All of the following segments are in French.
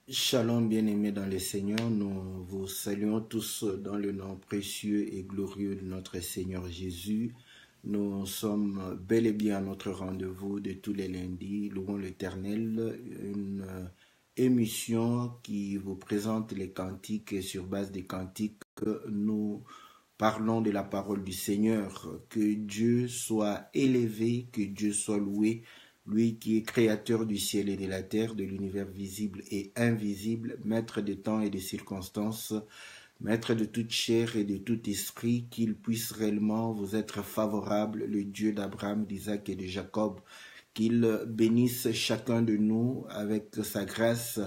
Shalom bien-aimés dans le Seigneur, nous vous saluons tous dans le nom précieux et glorieux de notre Seigneur Jésus. Nous sommes bel et bien à notre rendez-vous de tous les lundis, louons l'Éternel, une émission qui vous présente les cantiques et sur base des cantiques nous parlons de la parole du Seigneur. Que Dieu soit élevé, que Dieu soit loué. Lui qui est créateur du ciel et de la terre, de l'univers visible et invisible, maître des temps et des circonstances, maître de toute chair et de tout esprit, qu'il puisse réellement vous être favorable, le Dieu d'Abraham, d'Isaac et de Jacob, qu'il bénisse chacun de nous avec sa grâce,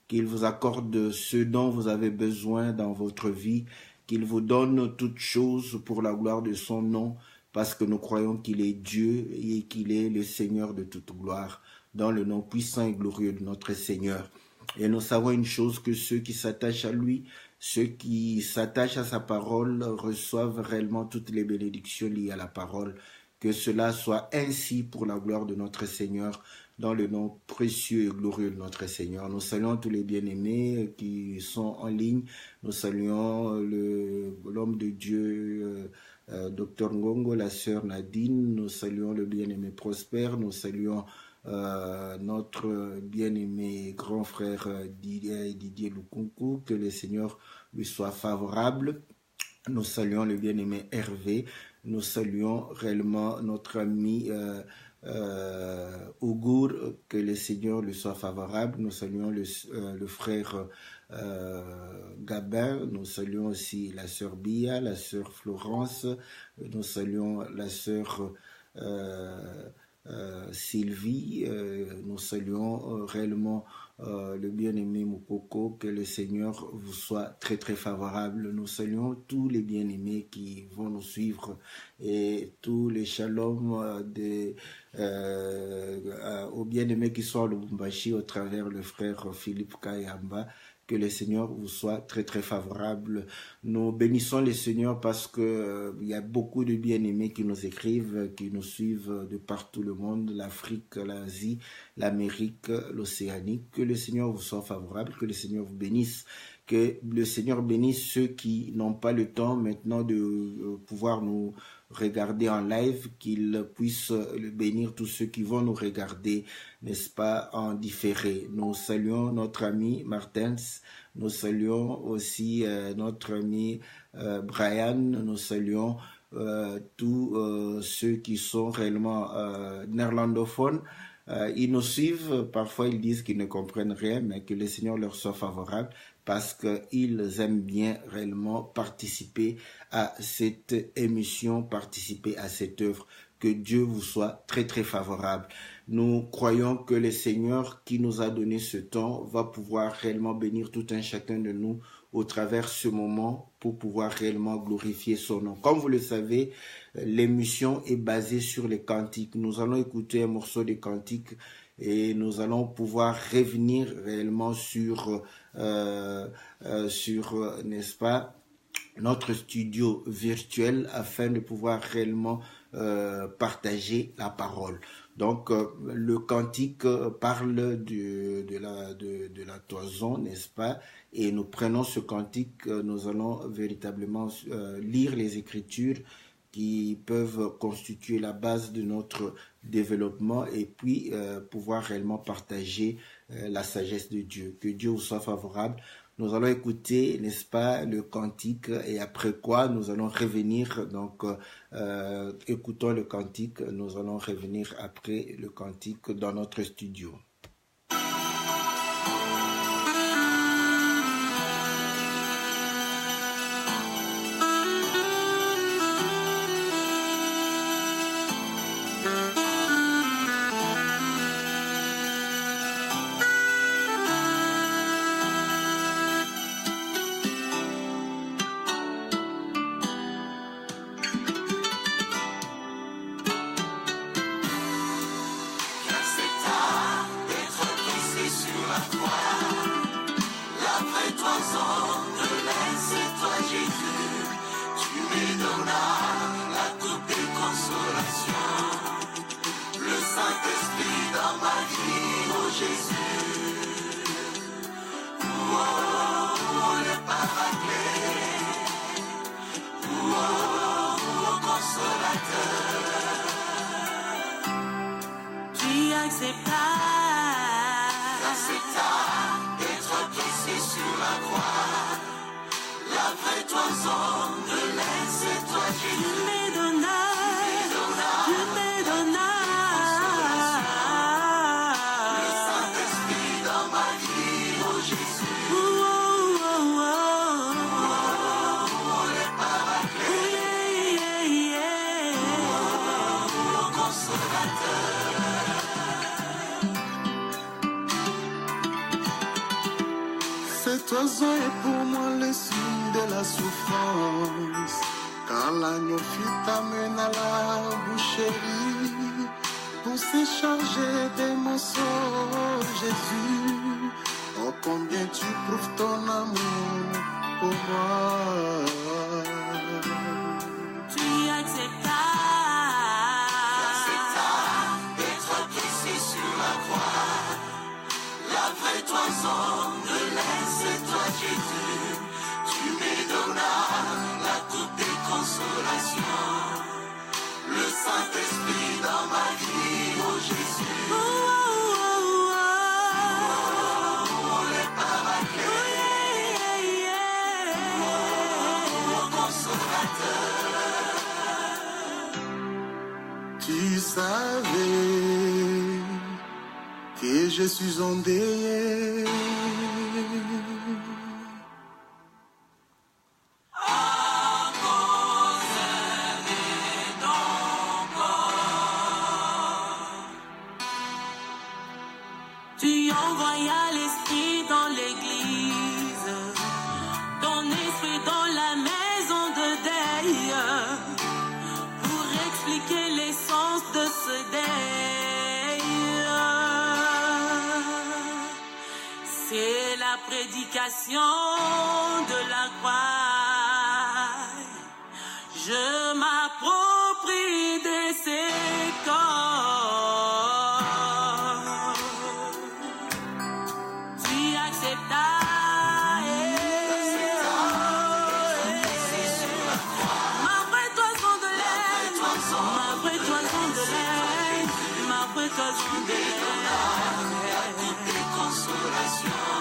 qu'il vous accorde ce dont vous avez besoin dans votre vie, qu'il vous donne toutes choses pour la gloire de son nom, parce que nous croyons qu'il est Dieu et qu'il est le Seigneur de toute gloire, dans le nom puissant et glorieux de notre Seigneur. Et nous savons une chose, que ceux qui s'attachent à lui, ceux qui s'attachent à sa parole, reçoivent réellement toutes les bénédictions liées à la parole. Que cela soit ainsi pour la gloire de notre Seigneur, dans le nom précieux et glorieux de notre Seigneur. Nous saluons tous les bien-aimés qui sont en ligne. Nous saluons l'homme de Dieu, Dr Ngongo, la sœur Nadine. Nous saluons le bien-aimé Prosper. Nous saluons notre bien-aimé grand frère Didier Lukunku. Que le Seigneur lui soit favorable. Nous saluons le bien-aimé Hervé. Nous saluons réellement notre ami Ougour, que le Seigneur lui soit favorable. Nous saluons le frère Gabin. Nous saluons aussi la sœur Bia, la sœur Florence. Nous saluons la sœur Sylvie. Nous saluons réellement le bien-aimé Moukoko. Que le Seigneur vous soit très très favorable. Nous saluons tous les bien-aimés qui vont nous suivre et tous les shalom aux bien-aimés qui sont à Lubumbashi au travers le frère Philippe Kayamba. Que le Seigneur vous soit très très favorable. Nous bénissons le Seigneur parce que il y a beaucoup de bien-aimés qui nous écrivent, qui nous suivent de partout le monde, l'Afrique, l'Asie, l'Amérique, l'Océanie. Que le Seigneur vous soit favorable, que le Seigneur vous bénisse. Que le Seigneur bénisse ceux qui n'ont pas le temps maintenant de pouvoir nous regarder en live, qu'il puisse le bénir tous ceux qui vont nous regarder, n'est-ce pas, en différé. Nous saluons notre ami Martens, nous saluons aussi notre ami Brian, nous saluons tous ceux qui sont réellement néerlandophones. Ils nous suivent, parfois ils disent qu'ils ne comprennent rien, mais que le Seigneur leur soit favorable, parce qu'ils aiment bien réellement participer à cette émission, participer à cette œuvre. Que Dieu vous soit très très favorable. Nous croyons que le Seigneur qui nous a donné ce temps va pouvoir réellement bénir tout un chacun de nous au travers ce moment pour pouvoir réellement glorifier son nom. Comme vous le savez, l'émission est basée sur les cantiques. Nous allons écouter un morceau des cantiques et nous allons pouvoir revenir réellement sur n'est-ce pas, notre studio virtuel afin de pouvoir réellement partager la parole. Donc le cantique parle de la toison, n'est-ce pas? Et nous prenons ce cantique, nous allons véritablement lire les Écritures qui peuvent constituer la base de notre développement et puis pouvoir réellement partager la sagesse de Dieu. Que Dieu vous soit favorable. Nous allons écouter, n'est-ce pas, le cantique et après quoi nous allons revenir. Donc, écoutons le cantique, nous allons revenir après le cantique dans notre studio. Cet oiseau est pour moi le signe de la souffrance. Quand l'agneau fut amené à la boucherie pour s'échanger des morceaux, Jésus, oh combien tu prouves ton amour pour moi. Tu acceptas d'être blessé sur la croix. La vraie toison de l'air, c'est toi Jésus. Tu me donnas la coupe des consolations. Le Saint-Esprit dans ma vie, oh Jésus. Les paraclés. Oh consolateur. Tu savais que je suis endeuillé. Tu envoyas l'esprit dans l'église, ton esprit dans la maison de deuil, pour expliquer l'essence de ce deuil. C'est la prédication de la croix. Je m'approprie de ces corps. Tu acceptas. Ma vraie toison de laine, ma vraie toison de laine, ma vraie toison de laine. Des consolations,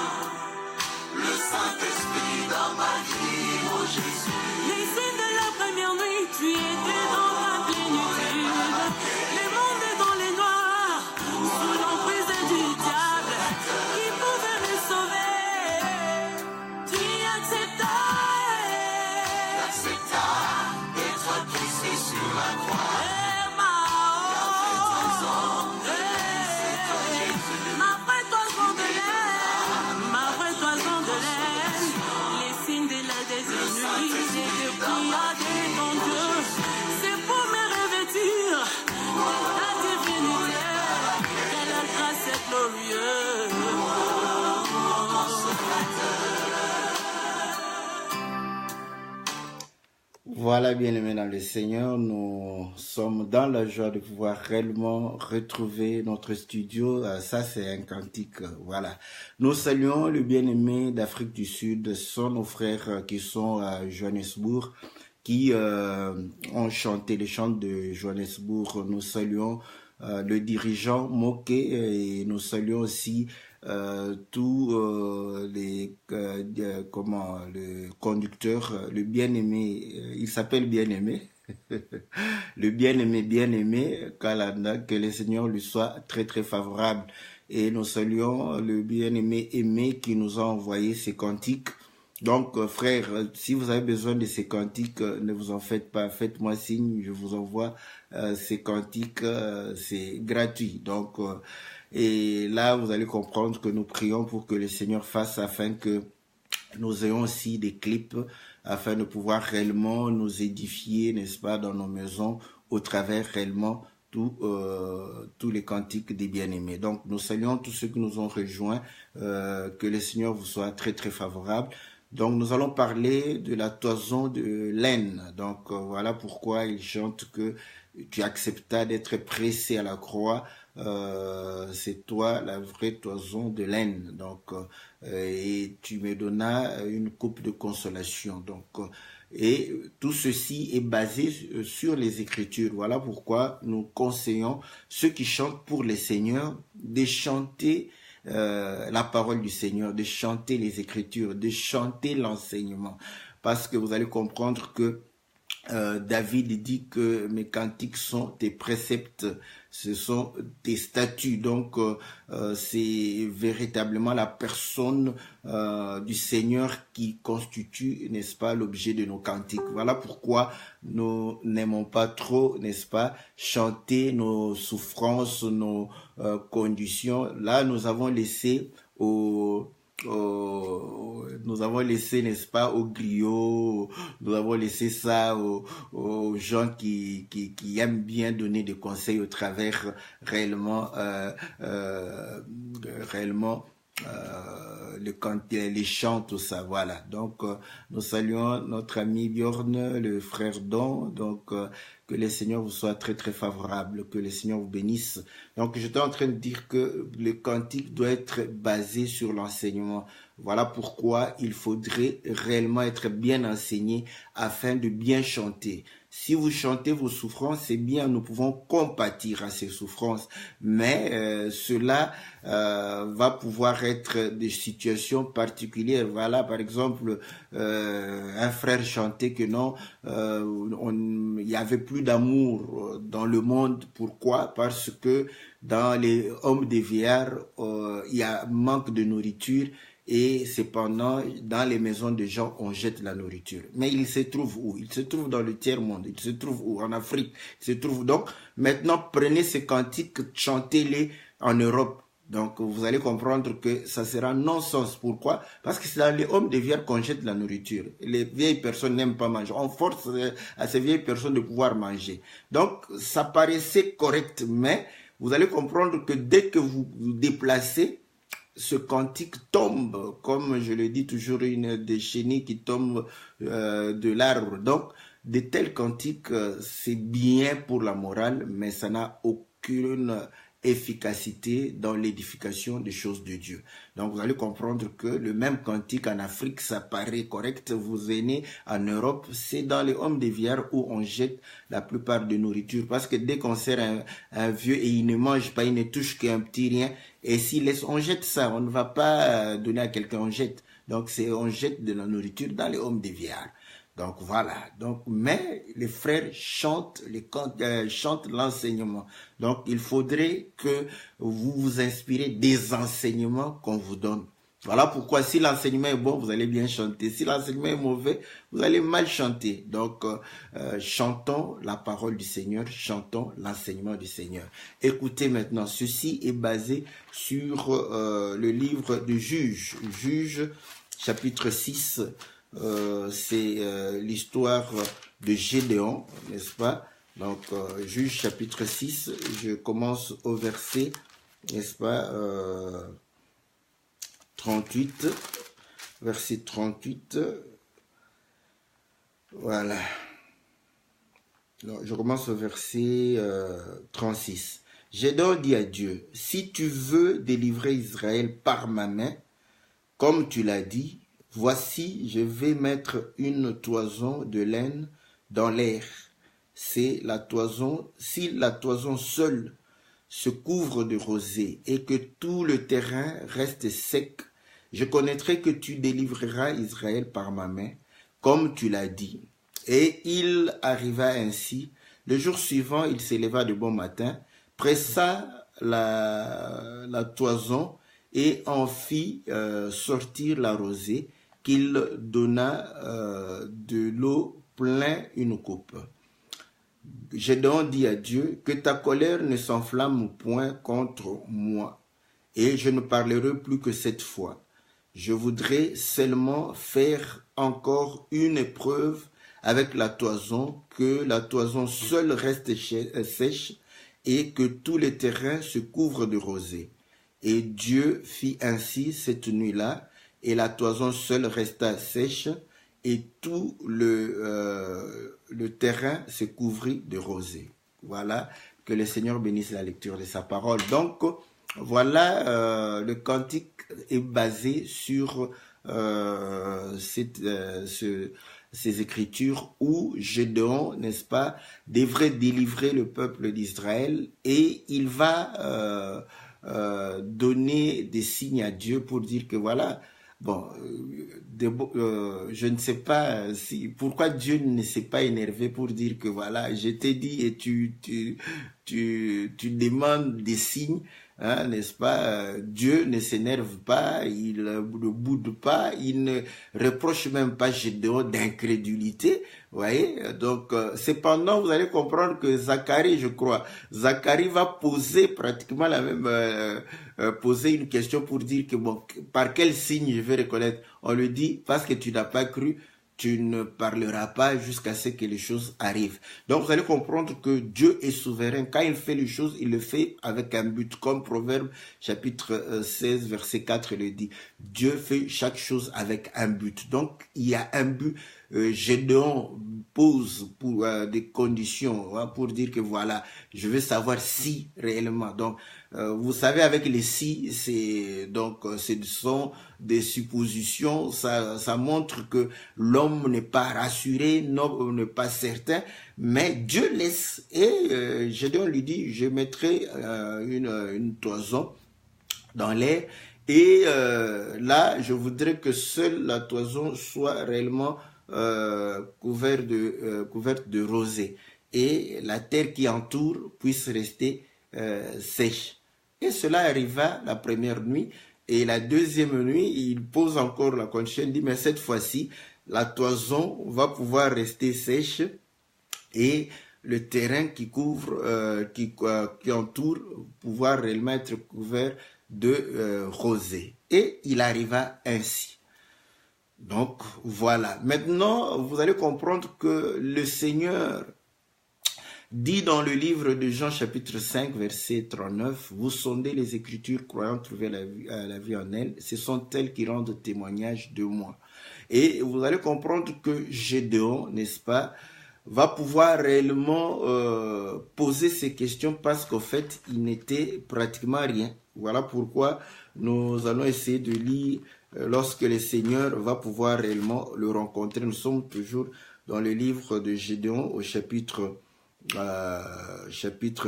le Saint-Esprit dans ma vie, oh Jésus. Les signes de la première nuit, tu étais dans ta plénitude. Les mondes est dans les noirs, sous l'emprise du diable, qui pouvait me sauver. Tu acceptas d'être blessé sur la croix. Ma vraie toison de l'air, ma vraie toison de l'air, les signes de la désunie et de prière de ton Dieu, c'est pour me revêtir de ta divinité, que la grâce est glorieuse. Voilà, bien-aimés dans le Seigneur, nous sommes dans la joie de pouvoir réellement retrouver notre studio. Ça, c'est un cantique, voilà. Nous saluons le bien-aimé d'Afrique du Sud, sont nos frères qui sont à Johannesburg, qui ont chanté les chants de Johannesburg. Nous saluons le dirigeant Moké et nous saluons aussi tous les le conducteur, le bien-aimé, il s'appelle bien-aimé, le bien-aimé Kalanda, que le Seigneur lui soit très très favorable. Et nous saluons le bien-aimé Aimé qui nous a envoyé ces cantiques. Donc, frère, si vous avez besoin de ces cantiques, ne vous en faites pas. Faites-moi signe, je vous envoie ces cantiques, c'est gratuit. Donc, et là, vous allez comprendre que nous prions pour que le Seigneur fasse afin que nous ayons aussi des clips, afin de pouvoir réellement nous édifier, n'est-ce pas, dans nos maisons, au travers réellement tous les cantiques des bien-aimés. Donc, nous saluons tous ceux qui nous ont rejoints, que le Seigneur vous soit très très favorable. Donc, nous allons parler de la toison de laine. Donc, voilà pourquoi il chante que tu acceptas d'être pressé à la croix. C'est toi la vraie toison de laine. Donc, et tu me donnas une coupe de consolation. Donc, et tout ceci est basé sur les Écritures. Voilà pourquoi nous conseillons ceux qui chantent pour le Seigneur de chanter la parole du Seigneur, de chanter les Écritures, de chanter l'enseignement. parce que vous allez comprendre que David dit que mes cantiques sont tes préceptes, ce sont tes statuts. Donc, c'est véritablement la personne du Seigneur qui constitue, n'est-ce pas, l'objet de nos cantiques. Voilà pourquoi nous n'aimons pas trop, n'est-ce pas, chanter nos souffrances, nos conditions. Là, nous avons laissé nous avons laissé, n'est-ce pas, aux griots, nous avons laissé ça aux gens qui aiment bien donner des conseils au travers réellement les chants, tout ça, voilà. Donc, nous saluons notre ami Bjorn, le frère Don, donc que le Seigneur vous soit très très favorable, que le Seigneur vous bénisse. Donc, j'étais en train de dire que le cantique doit être basé sur l'enseignement. Voilà pourquoi il faudrait réellement être bien enseigné afin de bien chanter. Si vous chantez vos souffrances, c'est bien, nous pouvons compatir à ces souffrances, mais cela va pouvoir être des situations particulières. Voilà, par exemple, un frère chantait que non, il y avait plus d'amour dans le monde. Pourquoi? Parce que dans les hommes des vieillards, il y a manque de nourriture. Et cependant, dans les maisons des gens, on jette la nourriture. Mais il se trouve où? Il se trouve dans le tiers-monde. Il se trouve où? En Afrique. Il se trouve donc. Maintenant, prenez ces cantiques, chantez-les en Europe. Donc, vous allez comprendre que ça sera non-sens. Pourquoi? Parce que c'est dans les hommes des vieillards qu'on jette la nourriture. Les vieilles personnes n'aiment pas manger. On force à ces vieilles personnes de pouvoir manger. Donc, ça paraissait correct, mais vous allez comprendre que dès que vous vous déplacez, ce cantique tombe, comme je le dis toujours, une des chenilles qui tombe de l'arbre. Donc, de tels cantiques, c'est bien pour la morale, mais ça n'a aucune efficacité dans l'édification des choses de Dieu. Donc, vous allez comprendre que le même cantique en Afrique, ça paraît correct. Vous venez en Europe, c'est dans les hommes des vieillards où on jette la plupart de nourriture. Parce que dès qu'on sert un vieux et il ne mange pas, il ne touche qu'un petit rien, et s'il laisse, on jette ça. On ne va pas donner à quelqu'un, on jette. Donc, on jette de la nourriture dans les hommes des vieillards. Donc voilà. Donc, mais les frères chantent l'enseignement. Donc il faudrait que vous vous inspirez des enseignements qu'on vous donne. Voilà pourquoi si l'enseignement est bon, vous allez bien chanter. Si l'enseignement est mauvais, vous allez mal chanter. Donc chantons la parole du Seigneur, chantons l'enseignement du Seigneur. Écoutez maintenant, ceci est basé sur le livre de Juges. Juges, chapitre 6. C'est l'histoire de Gédéon, n'est-ce pas? Donc, Juges chapitre 6, je commence au verset, n'est-ce pas, 38, verset 38, voilà. Donc, je commence au verset 36. Gédéon dit à Dieu, « Si tu veux délivrer Israël par ma main, comme tu l'as dit, voici, je vais mettre une toison de laine dans l'air. C'est la toison, si la toison seule se couvre de rosée et que tout le terrain reste sec, je connaîtrai que tu délivreras Israël par ma main, comme tu l'as dit. » Et il arriva ainsi. Le jour suivant, il s'éleva de bon matin, pressa la toison et en fit sortir la rosée, qu'il donna de l'eau plein une coupe. Gédéon dit à Dieu, que ta colère ne s'enflamme point contre moi, et je ne parlerai plus que cette fois. Je voudrais seulement faire encore une épreuve avec la toison, que la toison seule reste sèche, et que tous les terrains se couvrent de rosée. Et Dieu fit ainsi cette nuit-là, et la toison seule resta sèche, et tout le terrain se couvrit de rosée. Voilà, que le Seigneur bénisse la lecture de sa parole. Donc, voilà, le cantique est basé sur ces écritures où Gédéon, n'est-ce pas, devrait délivrer le peuple d'Israël, et il va donner des signes à Dieu pour dire que voilà, Bon, je ne sais pas pourquoi Dieu ne s'est pas énervé pour dire que voilà, je t'ai dit et tu demandes des signes, hein, n'est-ce pas? Dieu ne s'énerve pas, il ne boude pas, il ne reproche même pas Gédéon d'incrédulité. Vous voyez, donc cependant vous allez comprendre que Zacharie, je crois, Zacharie va poser pratiquement la même poser une question pour dire que bon, par quel signe je vais reconnaître? On lui dit parce que tu n'as pas cru, tu ne parleras pas jusqu'à ce que les choses arrivent. Donc vous allez comprendre que Dieu est souverain. Quand il fait les choses, il le fait avec un but, comme Proverbe chapitre 16 verset 4 le dit. Dieu fait chaque chose avec un but. Donc il y a un but. Gédéon pose pour des conditions, hein, pour dire que voilà, je veux savoir si réellement. Donc vous savez, avec les si, ce sont des suppositions. Ça montre que l'homme n'est pas rassuré, l'homme n'est pas certain, mais Dieu laisse. Et Gédéon lui dit, je mettrai une toison dans l'air. Et là, je voudrais que seule la toison soit réellement couverte de rosée. Et la terre qui entoure puisse rester sèche. Et cela arriva la première nuit. Et la deuxième nuit, il pose encore la condition, il dit, mais cette fois-ci, la toison va pouvoir rester sèche et le terrain qui couvre, qui entoure, pouvoir réellement être couvert de rosée. Et il arriva ainsi. Donc, voilà. Maintenant, vous allez comprendre que le Seigneur dit dans le livre de Jean chapitre 5 verset 39, vous sondez les Écritures croyant trouver la vie en elles, ce sont elles qui rendent témoignage de moi. Et vous allez comprendre que Gédéon, n'est-ce pas, va pouvoir réellement poser ces questions parce qu'en fait, il n'était pratiquement rien. Voilà pourquoi nous allons essayer de lire lorsque le Seigneur va pouvoir réellement le rencontrer. Nous sommes toujours dans le livre de Gédéon au chapitre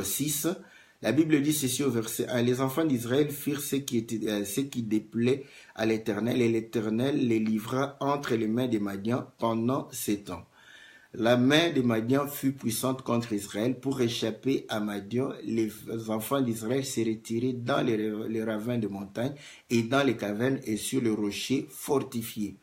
6. La Bible dit ceci au verset 1. Les enfants d'Israël firent ce qui déplaît à l'Éternel, et l'Éternel les livra entre les mains des Madians pendant 7 ans. La main de Madian fut puissante contre Israël. Pour échapper à Madian, les enfants d'Israël se retiraient dans les ravins de montagne et dans les cavernes et sur les rochers fortifiés.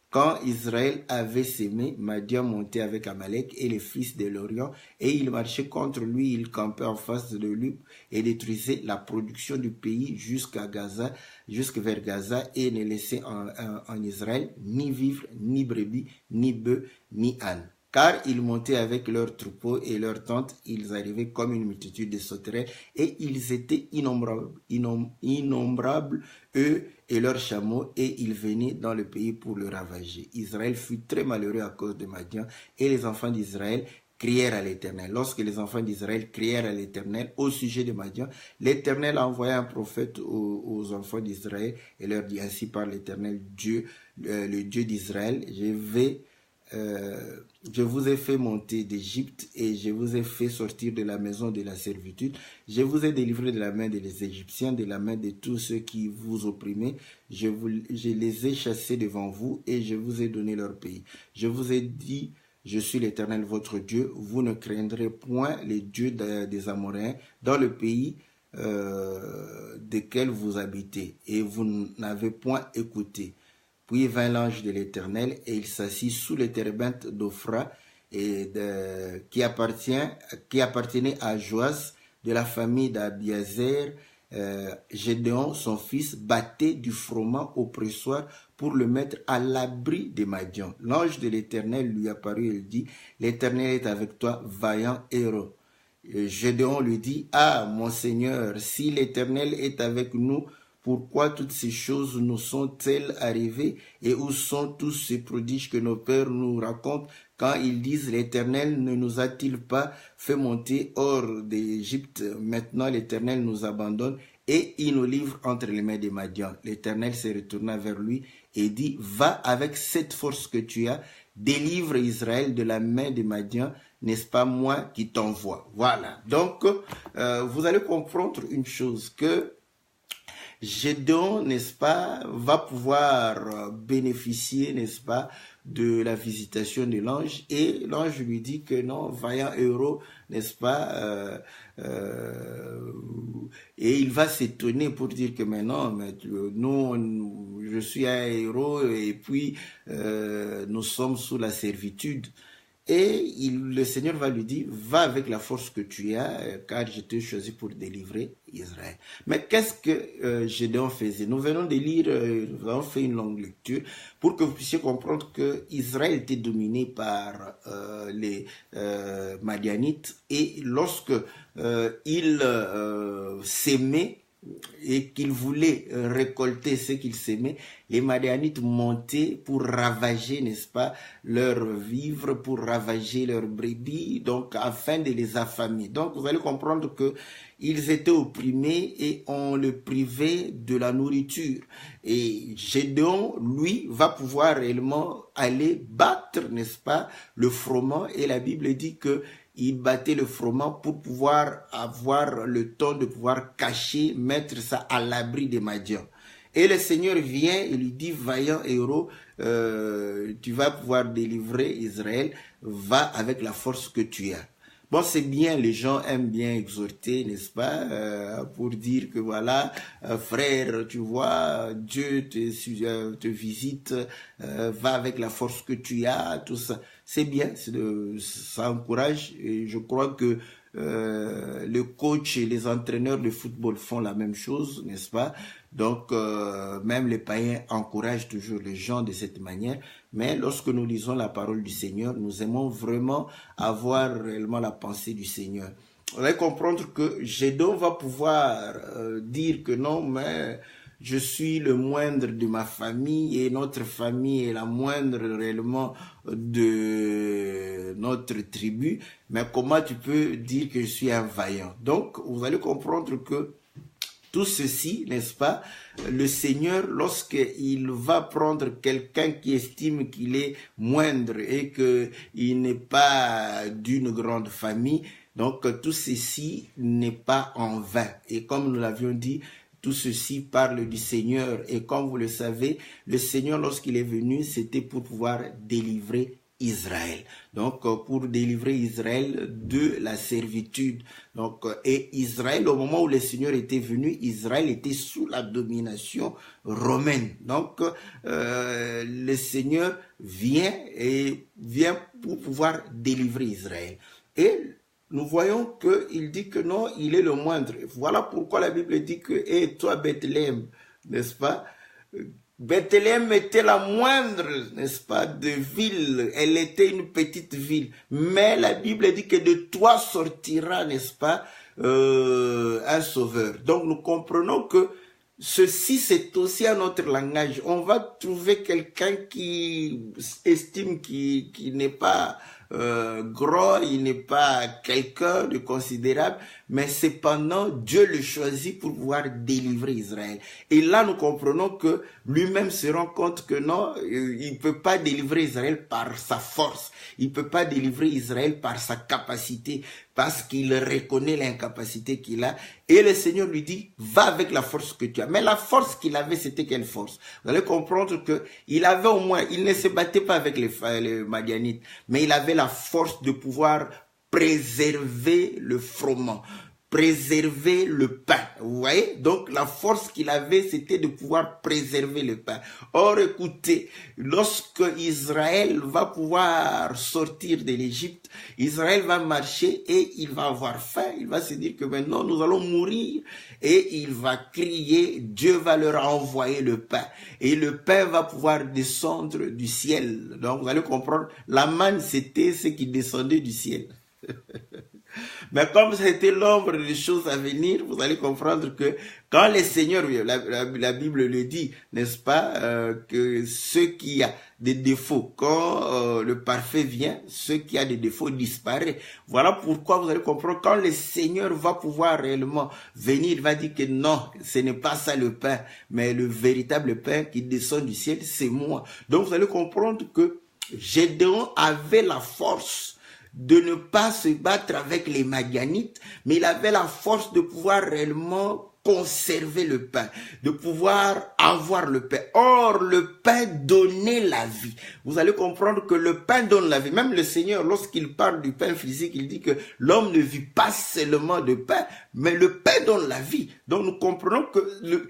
Quand Israël avait sémé, Madian montait avec Amalek et les fils de l'Orient, et il marchait contre lui, il campait en face de lui et détruisait la production du pays jusqu'à Gaza, vers Gaza, et ne laissait en Israël ni vivre, ni brebis, ni bœufs, ni ânes. Car ils montaient avec leurs troupeaux et leurs tentes, ils arrivaient comme une multitude de sauterelles, et ils étaient innombrables, eux et leurs chameaux, et ils venaient dans le pays pour le ravager. Israël fut très malheureux à cause de Madian, et les enfants d'Israël crièrent à l'Éternel. Lorsque les enfants d'Israël crièrent à l'Éternel au sujet de Madian, l'Éternel a envoyé un prophète aux enfants d'Israël et leur dit, ainsi par l'Éternel Dieu, le Dieu d'Israël, je vous ai fait monter d'Égypte et je vous ai fait sortir de la maison de la servitude. Je vous ai délivré de la main des Égyptiens, de la main de tous ceux qui vous opprimaient. Je les ai chassés devant vous et je vous ai donné leur pays. Je vous ai dit, je suis l'Éternel votre Dieu. Vous ne craindrez point les dieux des Amoréens dans le pays desquels vous habitez, et vous n'avez point écouté. Puis vint l'ange de l'Éternel et il s'assit sous les térébinthes d'Ophra qui appartenait à Joas de la famille d'Abiazer. Gédéon, son fils, battait du froment au pressoir pour le mettre à l'abri des Madians. L'ange de l'Éternel lui apparut et lui dit, l'Éternel est avec toi, vaillant héros. Gédéon lui dit, ah, mon Seigneur, si l'Éternel est avec nous, pourquoi toutes ces choses nous sont-elles arrivées et où sont tous ces prodiges que nos pères nous racontent quand ils disent l'Éternel ne nous a-t-il pas fait monter hors d'Égypte? Maintenant l'Éternel nous abandonne et il nous livre entre les mains des Madians. L'Éternel se retourna vers lui et dit, va avec cette force que tu as, délivre Israël de la main des Madians, n'est-ce pas moi qui t'envoie? Voilà, donc vous allez comprendre une chose, que Gédéon, n'est-ce pas, va pouvoir bénéficier, n'est-ce pas, de la visitation de l'ange, et l'ange lui dit que non, vaillant héros, n'est-ce pas, et il va s'étonner pour dire que maintenant, je suis un héros, et puis nous sommes sous la servitude. Et le Seigneur va lui dire, va avec la force que tu as, car je t'ai choisi pour délivrer Israël. Mais qu'est-ce que Gédéon faisait? Nous venons de lire, nous avons fait une longue lecture, pour que vous puissiez comprendre que Israël était dominé par les Madianites, et lorsque ils s'aimaient, et qu'ils voulaient récolter ce qu'ils s'aimaient, les Madianites montaient pour ravager, n'est-ce pas, leurs vivres, pour ravager leurs brebis, donc afin de les affamer. Donc vous allez comprendre que ils étaient opprimés et on les privait de la nourriture. Et Gédéon, lui, va pouvoir réellement aller battre, n'est-ce pas, le froment, et la Bible dit que il battait le froment pour pouvoir avoir le temps de pouvoir cacher, mettre ça à l'abri des Madians. Et le Seigneur vient et lui dit, vaillant héros, tu vas pouvoir délivrer Israël, va avec la force que tu as. Bon, c'est bien, les gens aiment bien exhorter, n'est-ce pas, pour dire que voilà, frère, tu vois, Dieu te visite, va avec la force que tu as, tout ça. C'est bien, ça encourage, et je crois que le coach et les entraîneurs de football font la même chose, n'est-ce pas? Donc, même les païens encouragent toujours les gens de cette manière. Mais lorsque nous lisons la parole du Seigneur, nous aimons vraiment avoir réellement la pensée du Seigneur. On va comprendre que Gédéon va pouvoir dire que non, mais je suis le moindre de ma famille et notre famille est la moindre réellement de notre tribu. Mais comment tu peux dire que je suis un vaillant? Donc, vous allez comprendre que tout ceci, n'est-ce pas, le Seigneur, lorsqu'il va prendre quelqu'un qui estime qu'il est moindre et qu'il n'est pas d'une grande famille, donc tout ceci n'est pas en vain. Et comme nous l'avions dit, tout ceci parle du Seigneur. Et comme vous le savez, le Seigneur, lorsqu'il est venu, c'était pour pouvoir délivrer Israël. Donc, pour délivrer Israël de la servitude. Donc, et Israël, au moment où le Seigneur était venu, Israël était sous la domination romaine. Donc, le Seigneur vient pour pouvoir délivrer Israël. Et nous voyons qu'il dit que non, il est le moindre. Voilà pourquoi la Bible dit que, et toi Bethléem, n'est-ce pas? Bethléem était la moindre, n'est-ce pas, de ville. Elle était une petite ville. Mais la Bible dit que de toi sortira, n'est-ce pas, un sauveur. Donc nous comprenons que ceci, c'est aussi un autre langage. On va trouver quelqu'un qui estime qu'il n'est pas gros, il n'est pas quelqu'un de considérable, mais cependant Dieu le choisit pour pouvoir délivrer Israël. Et là nous comprenons que lui-même se rend compte que non, il ne peut pas délivrer Israël par sa force, il ne peut pas délivrer Israël par sa capacité, parce qu'il reconnaît l'incapacité qu'il a. Et le Seigneur lui dit, va avec la force que tu as. Mais la force qu'il avait, c'était quelle force? Vous allez comprendre que il avait au moins, il ne se battait pas avec les Madianites, mais il avait la force de pouvoir préserver le froment, préserver le pain. Vous voyez? Donc la force qu'il avait, c'était de pouvoir préserver le pain. Or, écoutez, lorsque Israël va pouvoir sortir de l'Égypte, Israël va marcher et il va avoir faim. Il va se dire que maintenant nous allons mourir. Et il va crier, Dieu va leur envoyer le pain. Et le pain va pouvoir descendre du ciel. Donc vous allez comprendre, la manne c'était ce qui descendait du ciel. Mais comme c'était l'ombre des choses à venir, vous allez comprendre que quand le Seigneur, la Bible le dit, n'est-ce pas, que ceux qui a des défauts, quand le parfait vient, ceux qui a des défauts disparaissent. Voilà pourquoi vous allez comprendre, quand le Seigneur va pouvoir réellement venir, il va dire que non, ce n'est pas ça le pain, mais le véritable pain qui descend du ciel, c'est moi. Donc vous allez comprendre que Gédéon avait la force de ne pas se battre avec les Madianites, mais il avait la force de pouvoir réellement conserver le pain, de pouvoir avoir le pain. Or, le pain donnait la vie. Vous allez comprendre que le pain donne la vie. Même le Seigneur, lorsqu'il parle du pain physique, il dit que l'homme ne vit pas seulement de pain, mais le pain donne la vie. Donc, nous comprenons que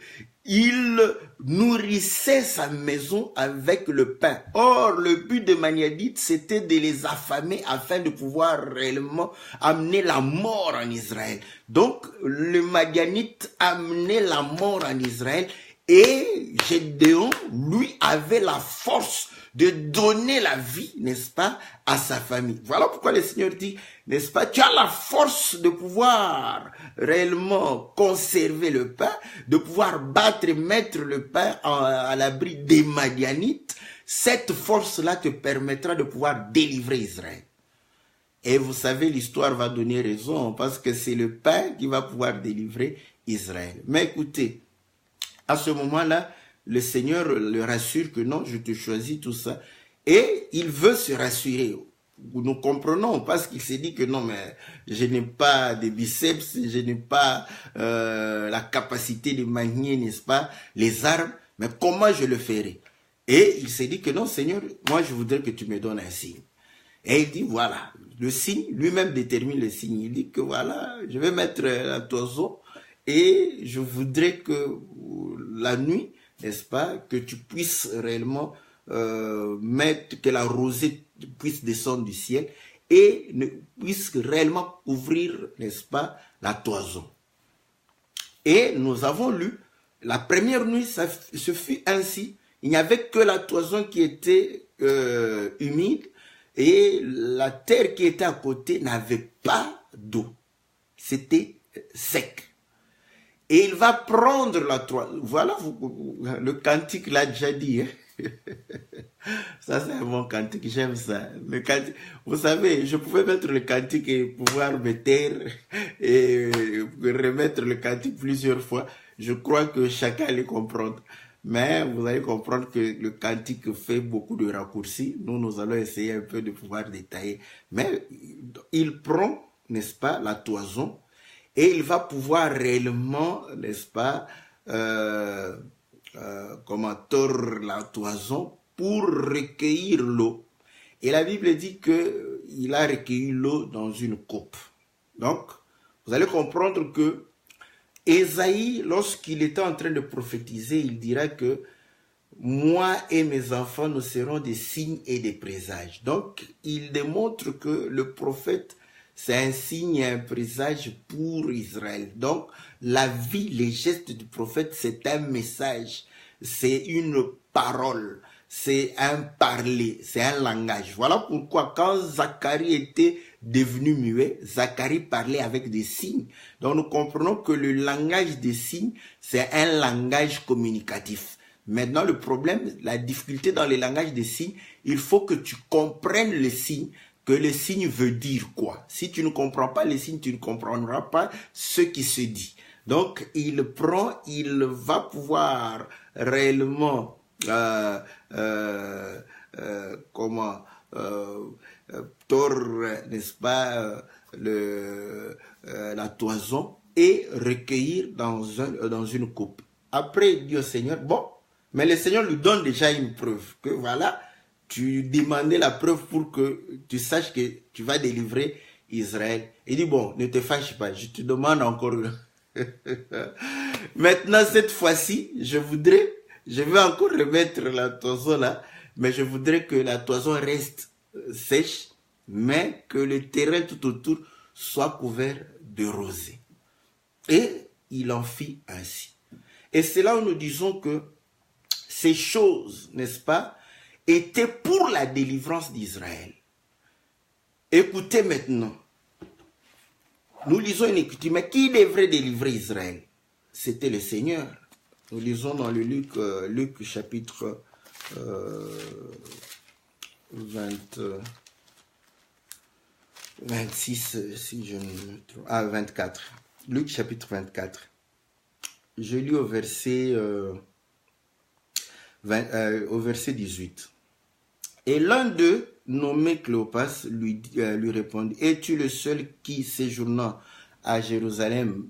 il nourrissait sa maison avec le pain. Or, le but de Madianite, c'était de les affamer afin de pouvoir réellement amener la mort en Israël. Donc, le Madianite amenait la mort en Israël et Gédéon, lui, avait la force de donner la vie, n'est-ce pas, à sa famille. Voilà pourquoi le Seigneur dit, n'est-ce pas, tu as la force de pouvoir réellement conserver le pain, de pouvoir battre et mettre le pain à l'abri des Madianites. Cette force-là te permettra de pouvoir délivrer Israël. Et vous savez, l'histoire va donner raison, parce que c'est le pain qui va pouvoir délivrer Israël. Mais écoutez, à ce moment-là, le Seigneur le rassure que non, je te choisis, tout ça. Et il veut se rassurer. Nous comprenons, parce qu'il s'est dit que non, mais je n'ai pas de biceps, je n'ai pas la capacité de manier, n'est-ce pas, les armes, mais comment je le ferai? Et il s'est dit que non, Seigneur, moi je voudrais que tu me donnes un signe. Et il dit, voilà, le signe, lui-même détermine le signe. Il dit que voilà, je vais mettre la toison et je voudrais que la nuit, n'est-ce pas, que tu puisses réellement mettre, que la rosée puisse descendre du ciel et ne puisse réellement couvrir, n'est-ce pas, la toison. Et nous avons lu, la première nuit, ce fut ainsi. Il n'y avait que la toison qui était humide et la terre qui était à côté n'avait pas d'eau. C'était sec. Et il va prendre la toison. Voilà, le cantique l'a déjà dit. Hein? Ça, c'est un bon cantique, j'aime ça. Le cantique, vous savez, je pouvais mettre le cantique et pouvoir me taire et remettre le cantique plusieurs fois. Je crois que chacun allait comprendre. Mais vous allez comprendre que le cantique fait beaucoup de raccourcis. Nous allons essayer un peu de pouvoir détailler. Mais il prend, n'est-ce pas, la toison et il va pouvoir réellement, n'est-ce pas, comment tordre la toison pour recueillir l'eau. Et la Bible dit qu'il a recueilli l'eau dans une coupe. Donc, vous allez comprendre que Ésaïe, lorsqu'il était en train de prophétiser, il dira que moi et mes enfants, nous serons des signes et des présages. Donc, il démontre que le prophète, c'est un signe et un présage pour Israël. Donc, la vie, les gestes du prophète, c'est un message, c'est une parole, c'est un parler, c'est un langage. Voilà pourquoi quand Zacharie était devenu muet, Zacharie parlait avec des signes. Donc nous comprenons que le langage des signes, c'est un langage communicatif. Maintenant, le problème, la difficulté dans le langage des signes, il faut que tu comprennes le signe, que le signe veut dire quoi. Si tu ne comprends pas les signes, tu ne comprendras pas ce qui se dit. Donc, il va pouvoir réellement tordre, n'est-ce pas, la toison et recueillir dans une coupe. Après, il dit au Seigneur, bon, mais le Seigneur lui donne déjà une preuve, que voilà, tu demandais la preuve pour que tu saches que tu vas délivrer Israël. Il dit, bon, ne te fâche pas, je te demande encore. Maintenant, cette fois-ci, je vais encore remettre la toison là, mais je voudrais que la toison reste sèche, mais que le terrain tout autour soit couvert de rosée. Et il en fit ainsi. Et c'est là où nous disons que ces choses, n'est-ce pas, étaient pour la délivrance d'Israël. Écoutez maintenant. Nous lisons une écriture, mais qui devrait délivrer Israël? C'était le Seigneur. Nous lisons dans le Luc chapitre 26, si je ne me trompe. 24. Luc chapitre 24. Je lis au verset 18. Et l'un d'eux, nommé Cléopas, lui répondit, es-tu le seul qui, séjournant à Jérusalem,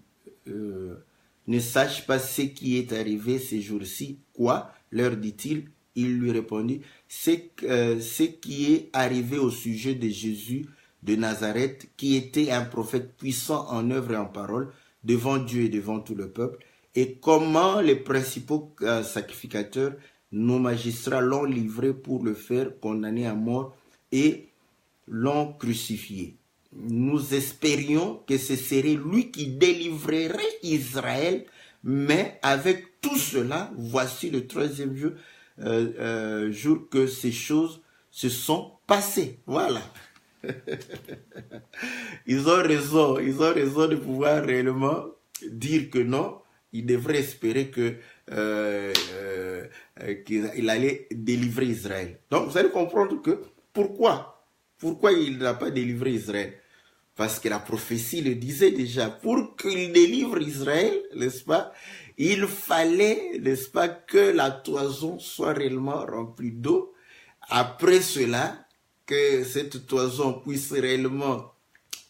ne sache pas ce qui est arrivé ces jours-ci. Quoi? Leur dit-il. Il lui répondit, c'est ce qui est arrivé au sujet de Jésus de Nazareth, qui était un prophète puissant en œuvre et en parole, devant Dieu et devant tout le peuple, et comment les principaux sacrificateurs, nos magistrats, l'ont livré pour le faire condamner à mort et l'ont crucifié. Nous espérions que ce serait lui qui délivrerait Israël, mais avec tout cela, voici le troisième jour que ces choses se sont passées. Voilà. Ils ont raison de pouvoir réellement dire que non, ils devraient espérer qu'il allait délivrer Israël. Donc vous allez comprendre que pourquoi il n'a pas délivré Israël? Parce que la prophétie le disait déjà, pour qu'il délivre Israël, n'est-ce pas, il fallait, n'est-ce pas, que la toison soit réellement remplie d'eau. Après cela, que cette toison puisse réellement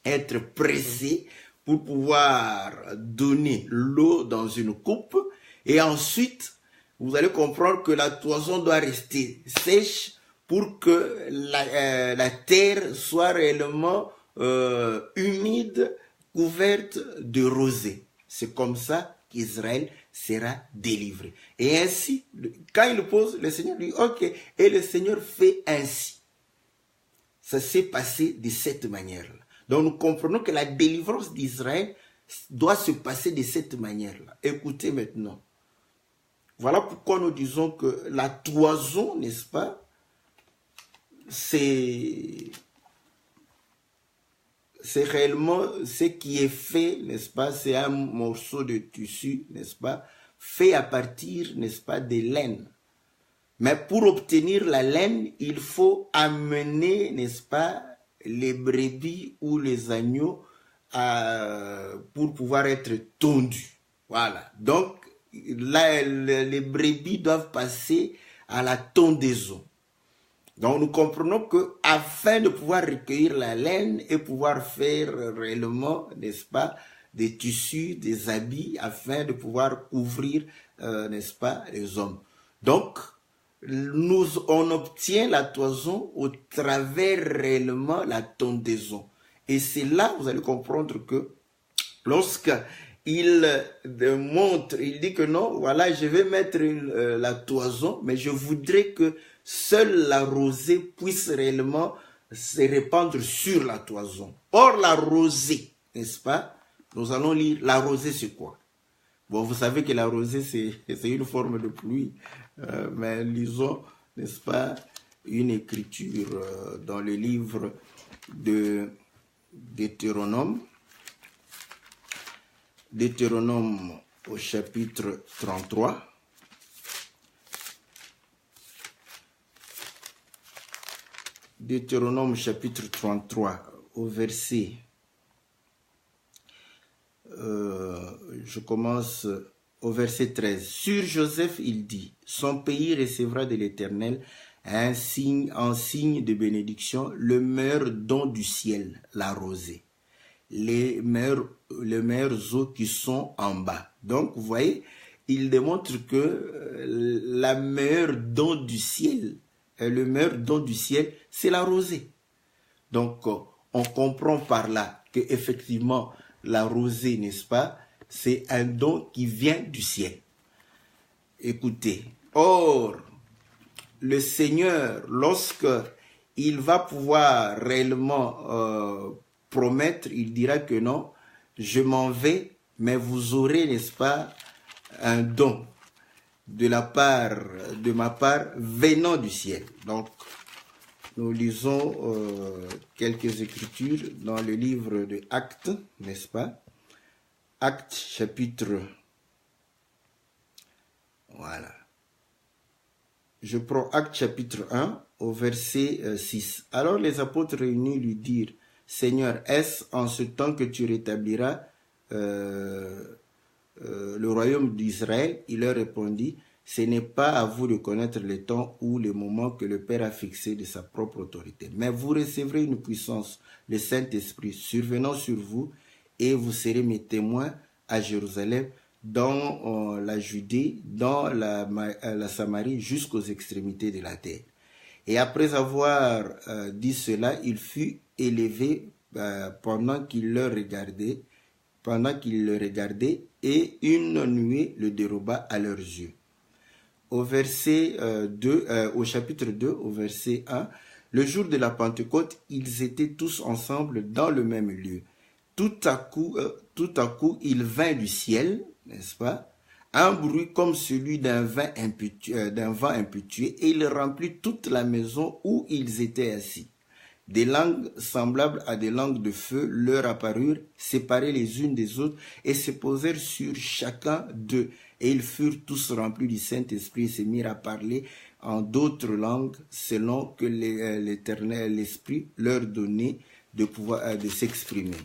être pressée pour pouvoir donner l'eau dans une coupe. Et ensuite, vous allez comprendre que la toison doit rester sèche pour que la terre soit réellement humide, couverte de rosée. C'est comme ça qu'Israël sera délivré. Et ainsi, quand il pose, le Seigneur dit, ok, et le Seigneur fait ainsi. Ça s'est passé de cette manière-là. Donc nous comprenons que la délivrance d'Israël doit se passer de cette manière-là. Écoutez maintenant. Voilà pourquoi nous disons que la toison, n'est-ce pas, c'est réellement ce qui est fait, n'est-ce pas, c'est un morceau de tissu, n'est-ce pas, fait à partir, n'est-ce pas, de laine. Mais pour obtenir la laine, il faut amener, n'est-ce pas, les brebis ou les agneaux pour pouvoir être tondus. Voilà. Donc, là, les brebis doivent passer à la tondaison. Donc, nous comprenons que afin de pouvoir recueillir la laine et pouvoir faire réellement, n'est-ce pas, des tissus, des habits, afin de pouvoir couvrir, n'est-ce pas, les hommes. Donc, on obtient la toison au travers réellement la tondaison. Et c'est là, vous allez comprendre que lorsqu'il montre, il dit que non, voilà, je vais mettre la toison, mais je voudrais que seule la rosée puisse réellement se répandre sur la toison. Or, la rosée, n'est-ce pas? Nous allons lire, la rosée c'est quoi? Bon, vous savez que la rosée c'est une forme de pluie, mais lisons, n'est-ce pas, une écriture dans le livre de Deutéronome. Deutéronome au chapitre 33. Deutéronome chapitre 33 au verset, je commence au verset 13. Sur Joseph, il dit, son pays recevra de l'Éternel en signe de bénédiction, le meilleur don du ciel, la rosée, les meilleures eaux qui sont en bas. Donc, vous voyez, il démontre que la meilleure don du ciel, le meilleur don du ciel, c'est la rosée. Donc, on comprend par là que effectivement la rosée, n'est-ce pas, c'est un don qui vient du ciel. Écoutez, or, le Seigneur, lorsque il va pouvoir réellement promettre, il dira que non, je m'en vais, mais vous aurez, n'est-ce pas, un don de ma part, venant du ciel. Donc, nous lisons quelques écritures dans le livre de Actes, n'est-ce pas? Actes chapitre... Voilà. Je prends Actes chapitre 1 au verset 6. Alors les apôtres réunis lui dirent, Seigneur, est-ce en ce temps que tu rétabliras le royaume d'Israël? Il leur répondit, ce n'est pas à vous de connaître le temps ou le moment que le Père a fixé de sa propre autorité. Mais vous recevrez une puissance, le Saint-Esprit, survenant sur vous, et vous serez mes témoins à Jérusalem, dans la Judée, dans la Samarie, jusqu'aux extrémités de la terre. Et après avoir dit cela, il fut élevé pendant qu'il le regardait, et une nuée le déroba à leurs yeux. Au chapitre 2, au verset 1, le jour de la Pentecôte, ils étaient tous ensemble dans le même lieu. Tout à coup, il vint du ciel, n'est-ce pas, un bruit comme celui d'un vent impétueux, et il remplit toute la maison où ils étaient assis. Des langues semblables à des langues de feu leur apparurent, séparées les unes des autres, et se posèrent sur chacun d'eux. Et ils furent tous remplis du Saint-Esprit et se mirent à parler en d'autres langues, selon que l'Éternel, l'Esprit, leur donnait de pouvoir de s'exprimer.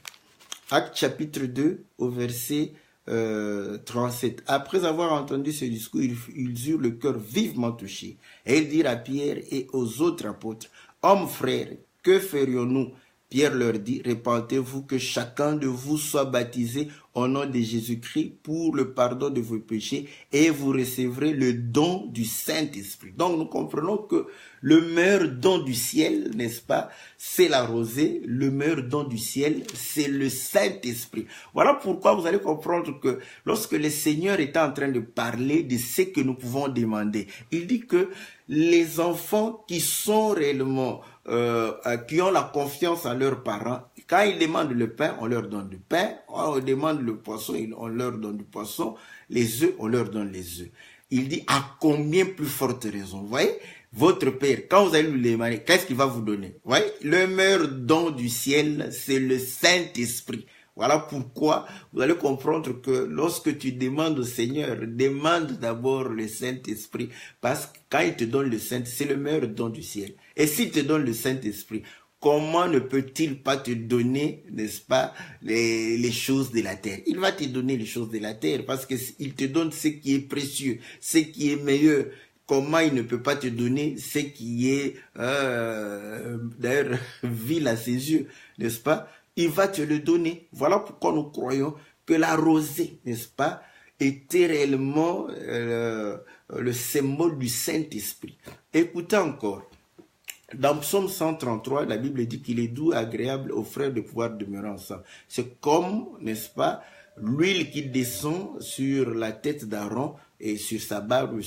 Actes chapitre 2, au verset 37. Après avoir entendu ce discours, ils eurent le cœur vivement touché. Et ils dirent à Pierre et aux autres apôtres, « Hommes frères, que ferions-nous » Pierre leur dit, « Repentez-vous que chacun de vous soit baptisé au nom de Jésus-Christ pour le pardon de vos péchés et vous recevrez le don du Saint-Esprit. » Donc nous comprenons que le meilleur don du ciel, n'est-ce pas, c'est la rosée. Le meilleur don du ciel, c'est le Saint-Esprit. Voilà pourquoi vous allez comprendre que lorsque le Seigneur est en train de parler de ce que nous pouvons demander, il dit que les enfants qui sont réellement qui ont la confiance en leurs parents, quand ils demandent le pain, on leur donne du pain. On demande le poisson, on leur donne du poisson. Les œufs, on leur donne les œufs. Il dit à combien plus forte raison. Vous voyez, votre Père, quand vous allez lui demander, qu'est-ce qu'il va vous donner? Vous voyez, le meilleur don du ciel, c'est le Saint-Esprit. Voilà pourquoi vous allez comprendre que lorsque tu demandes au Seigneur, demande d'abord le Saint-Esprit, parce que quand il te donne le Saint, c'est le meilleur don du ciel. Et s'il te donne le Saint-Esprit, comment ne peut-il pas te donner, n'est-ce pas, les choses de la terre? Il va te donner les choses de la terre parce qu'il te donne ce qui est précieux, ce qui est meilleur. Comment il ne peut pas te donner ce qui est d'ailleurs vil à ses yeux, n'est-ce pas? Il va te le donner. Voilà pourquoi nous croyons que la rosée, n'est-ce pas, était réellement le symbole du Saint-Esprit. Écoutez encore. Dans Psaume 133, la Bible dit qu'il est doux et agréable aux frères de pouvoir demeurer ensemble. C'est comme, n'est-ce pas, l'huile qui descend sur la tête d'Aaron et sur sa barbe,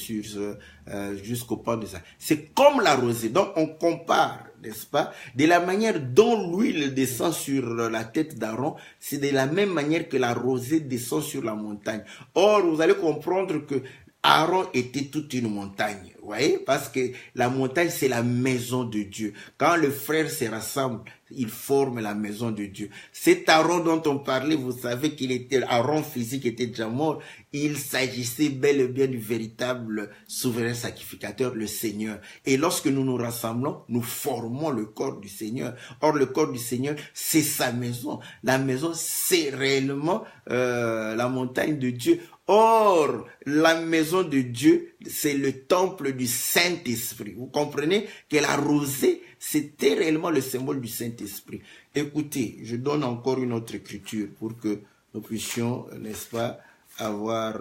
jusqu'au pan de ça. C'est comme la rosée. Donc on compare, n'est-ce pas, de la manière dont l'huile descend sur la tête d'Aaron, c'est de la même manière que la rosée descend sur la montagne. Or, vous allez comprendre que Aaron était toute une montagne, vous voyez, parce que la montagne, c'est la maison de Dieu. Quand les frères se rassemblent, ils forment la maison de Dieu. Cet Aaron dont on parlait, vous savez qu'il était, Aaron physique était déjà mort. Il s'agissait bel et bien du véritable souverain sacrificateur, le Seigneur. Et lorsque nous nous rassemblons, nous formons le corps du Seigneur. Or, le corps du Seigneur, c'est sa maison. La maison, c'est réellement la montagne de Dieu. Or, la maison de Dieu, c'est le temple du Saint-Esprit. Vous comprenez que la rosée, c'était réellement le symbole du Saint-Esprit. Écoutez, je donne encore une autre écriture pour que nous puissions, n'est-ce pas, avoir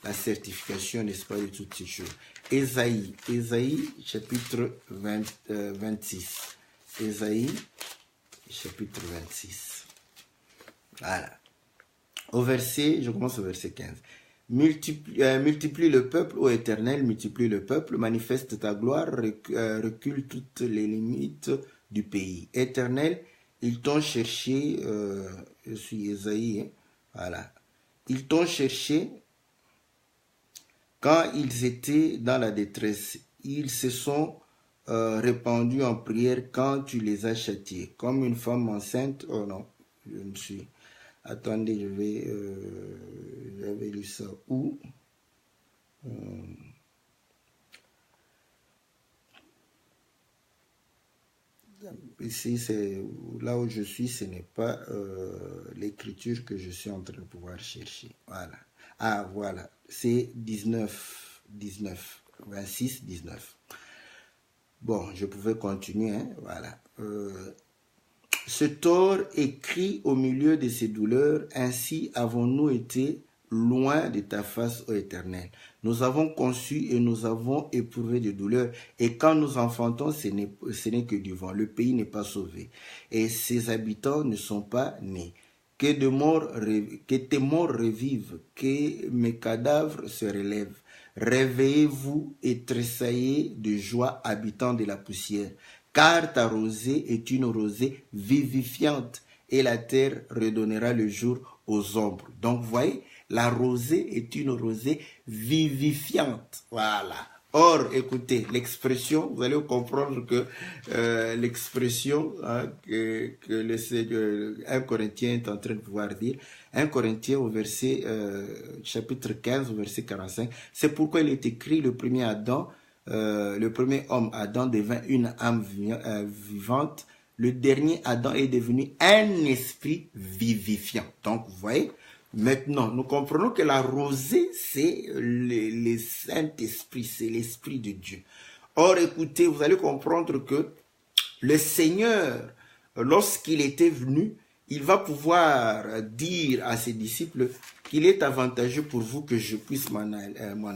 la certification, n'est-ce pas, de toutes ces choses. Ésaïe chapitre 26. Ésaïe chapitre 26. Voilà. Je commence au verset 15. Multiplie le peuple, ô Éternel, multiplie le peuple, manifeste ta gloire, recule toutes les limites du pays. Éternel, ils t'ont cherché, je suis Ésaïe, hein, voilà. Ils t'ont cherché quand ils étaient dans la détresse. Ils se sont répandus en prière quand tu les as châtiés. Comme une femme enceinte, oh non, je me suis... Attendez, j'avais lu ça où? Ici, c'est là où je suis, ce n'est pas l'écriture que je suis en train de pouvoir chercher. Voilà. Ah, voilà. C'est 26, 19. Bon, je pouvais continuer, hein, voilà. ce tort écrit au milieu de ces douleurs, ainsi avons-nous été loin de ta face, ô Éternel. Nous avons conçu et nous avons éprouvé de douleurs, et quand nous enfantons, ce n'est que du vent. Le pays n'est pas sauvé, et ses habitants ne sont pas nés. Que tes morts revivent, que mes cadavres se relèvent. Réveillez-vous et tressaillez de joie, habitants de la poussière, car ta rosée est une rosée vivifiante, et la terre redonnera le jour aux ombres. Donc, vous voyez, la rosée est une rosée vivifiante. Voilà. Or, écoutez, l'expression, vous allez comprendre que l'expression que le Seigneur, 1 Corinthien est en train de pouvoir dire, 1 Corinthien au verset, chapitre 15, au verset 45, c'est pourquoi il est écrit, le premier homme Adam devint une âme vivante, le dernier Adam est devenu un esprit vivifiant. Donc, vous voyez, maintenant, nous comprenons que la rosée, c'est le Saint-Esprit, c'est l'Esprit de Dieu. Or, écoutez, vous allez comprendre que le Seigneur, lorsqu'il était venu, il va pouvoir dire à ses disciples qu'il est avantageux pour vous que je puisse m'en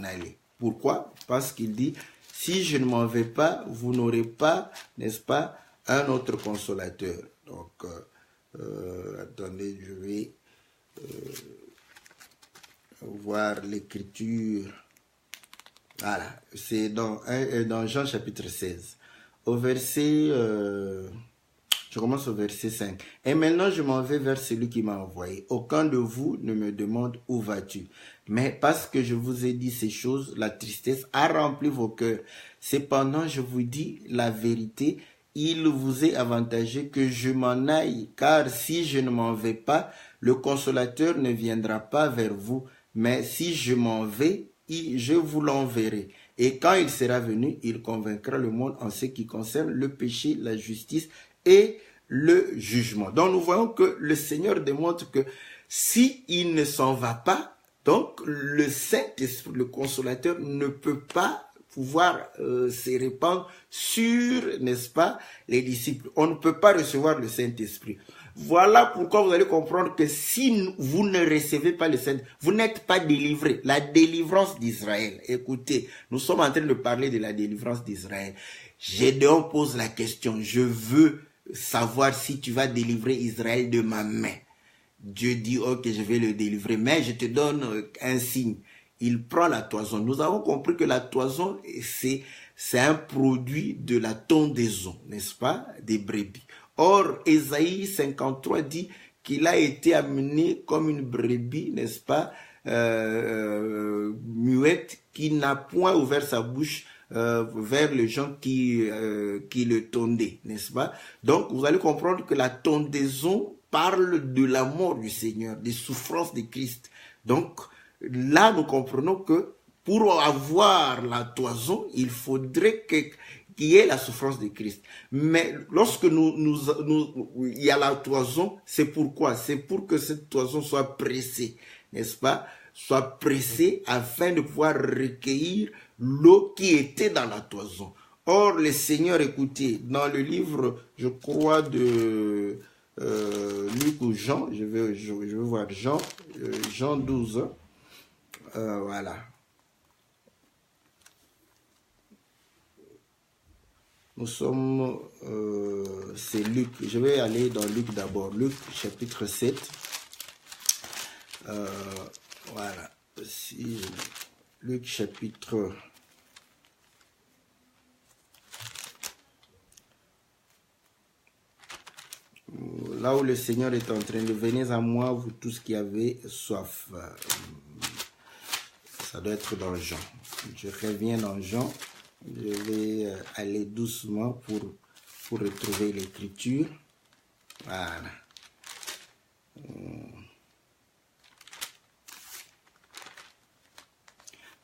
aller. Pourquoi? Parce qu'il dit, si je ne m'en vais pas, vous n'aurez pas, n'est-ce pas, un autre consolateur. Donc, attendez, je vais voir l'écriture. Voilà, c'est dans Jean chapitre 16. Au verset, je commence au verset 5. Et maintenant je m'en vais vers celui qui m'a envoyé. Aucun de vous ne me demande où vas-tu. Mais parce que je vous ai dit ces choses, la tristesse a rempli vos cœurs. Cependant, je vous dis la vérité, il vous est avantageux que je m'en aille, car si je ne m'en vais pas, le consolateur ne viendra pas vers vous, mais si je m'en vais, je vous l'enverrai. Et quand il sera venu, il convaincra le monde en ce qui concerne le péché, la justice et le jugement. Donc nous voyons que le Seigneur démontre que si il ne s'en va pas, donc le Saint-Esprit, le consolateur, ne peut pas pouvoir se répandre sur, n'est-ce pas, les disciples. On ne peut pas recevoir le Saint-Esprit. Voilà pourquoi vous allez comprendre que si vous ne recevez pas le Saint-Esprit, vous n'êtes pas délivré. La délivrance d'Israël. Écoutez, nous sommes en train de parler de la délivrance d'Israël. Gédéon pose la question, je veux savoir si tu vas délivrer Israël de ma main. Dieu dit, ok, je vais le délivrer, mais je te donne un signe. Il prend la toison. Nous avons compris que la toison, c'est un produit de la tondaison, n'est-ce pas, des brebis. Or, Ésaïe 53 dit qu'il a été amené comme une brebis, n'est-ce pas, muette, qui n'a point ouvert sa bouche vers les gens qui le tondaient, n'est-ce pas. Donc, vous allez comprendre que la tondaison parle de la mort du Seigneur, des souffrances de Christ. Donc, là, nous comprenons que pour avoir la toison, il faudrait qu'il y ait la souffrance de Christ. Mais lorsque il y a la toison, c'est pourquoi? C'est pour que cette toison soit pressée, n'est-ce pas? Soit pressée afin de pouvoir recueillir l'eau qui était dans la toison. Or, le Seigneur, écoutez, dans le livre, je crois, de Luc ou Jean, je vais voir Jean 12, voilà. Nous sommes, c'est Luc, je vais aller dans Luc d'abord, Luc chapitre 7, voilà, Luc chapitre... Là où le Seigneur est en train de venir à moi, vous tous qui avez soif. Ça doit être dans Jean. Je reviens dans Jean. Je vais aller doucement pour retrouver l'écriture. Voilà.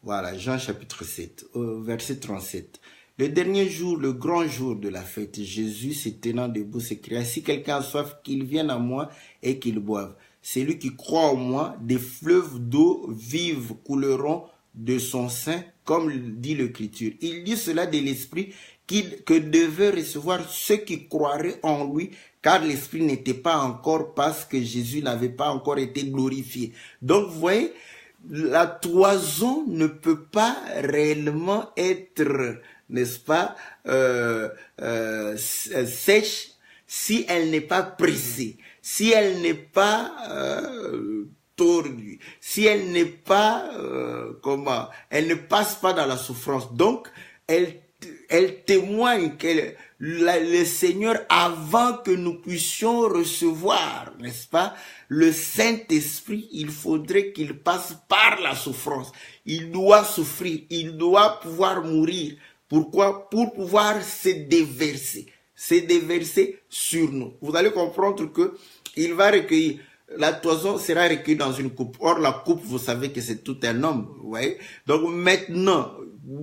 Voilà, Jean chapitre 7, verset 37. Le dernier jour, le grand jour de la fête, Jésus, se tenant debout, s'écria, si quelqu'un a soif, qu'il vienne à moi et qu'il boive. Celui qui croit en moi, des fleuves d'eau vive couleront de son sein comme dit l'Écriture. Il dit cela de l'Esprit que devaient recevoir ceux qui croiraient en lui, car l'Esprit n'était pas encore, parce que Jésus n'avait pas encore été glorifié. Donc, vous voyez, la toison ne peut pas réellement être, n'est-ce pas, sèche si elle n'est pas pressée, si elle n'est pas tordue, si elle n'est pas, elle ne passe pas dans la souffrance. Donc, elle témoigne que le Seigneur, avant que nous puissions recevoir, n'est-ce pas, le Saint-Esprit, il faudrait qu'il passe par la souffrance. Il doit souffrir, il doit pouvoir mourir. Pourquoi? Pour pouvoir se déverser sur nous. Vous allez comprendre que il va recueillir, la toison sera recueillie dans une coupe. Or, la coupe, vous savez que c'est tout un homme, vous voyez. Donc maintenant,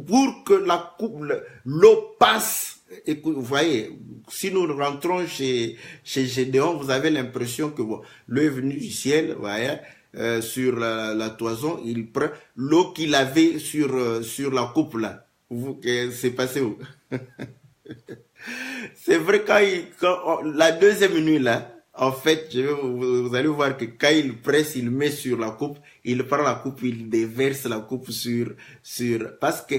pour que la coupe, l'eau passe, écoute, vous voyez, si nous rentrons chez Gédéon, vous avez l'impression que bon, l'eau est venue du ciel, vous voyez, sur la toison, il prend l'eau qu'il avait sur la coupe là. C'est passé où? C'est vrai, quand la deuxième nuit là, en fait, vous allez voir que quand il presse, il met sur la coupe, il prend la coupe, il déverse la coupe parce que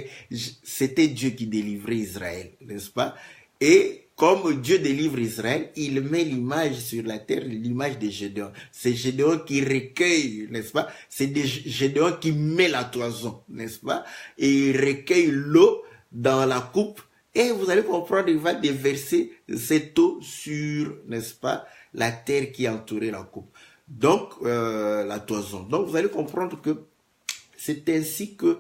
c'était Dieu qui délivrait Israël, n'est-ce pas? Et comme Dieu délivre Israël, il met l'image sur la terre, l'image de Gédéon. C'est Gédéon qui recueille, n'est-ce pas? C'est Gédéon qui met la toison, n'est-ce pas? Et il recueille l'eau dans la coupe. Et vous allez comprendre, il va déverser cette eau sur, n'est-ce pas, la terre qui entourait la coupe. Donc, la toison. Donc, vous allez comprendre que c'est ainsi que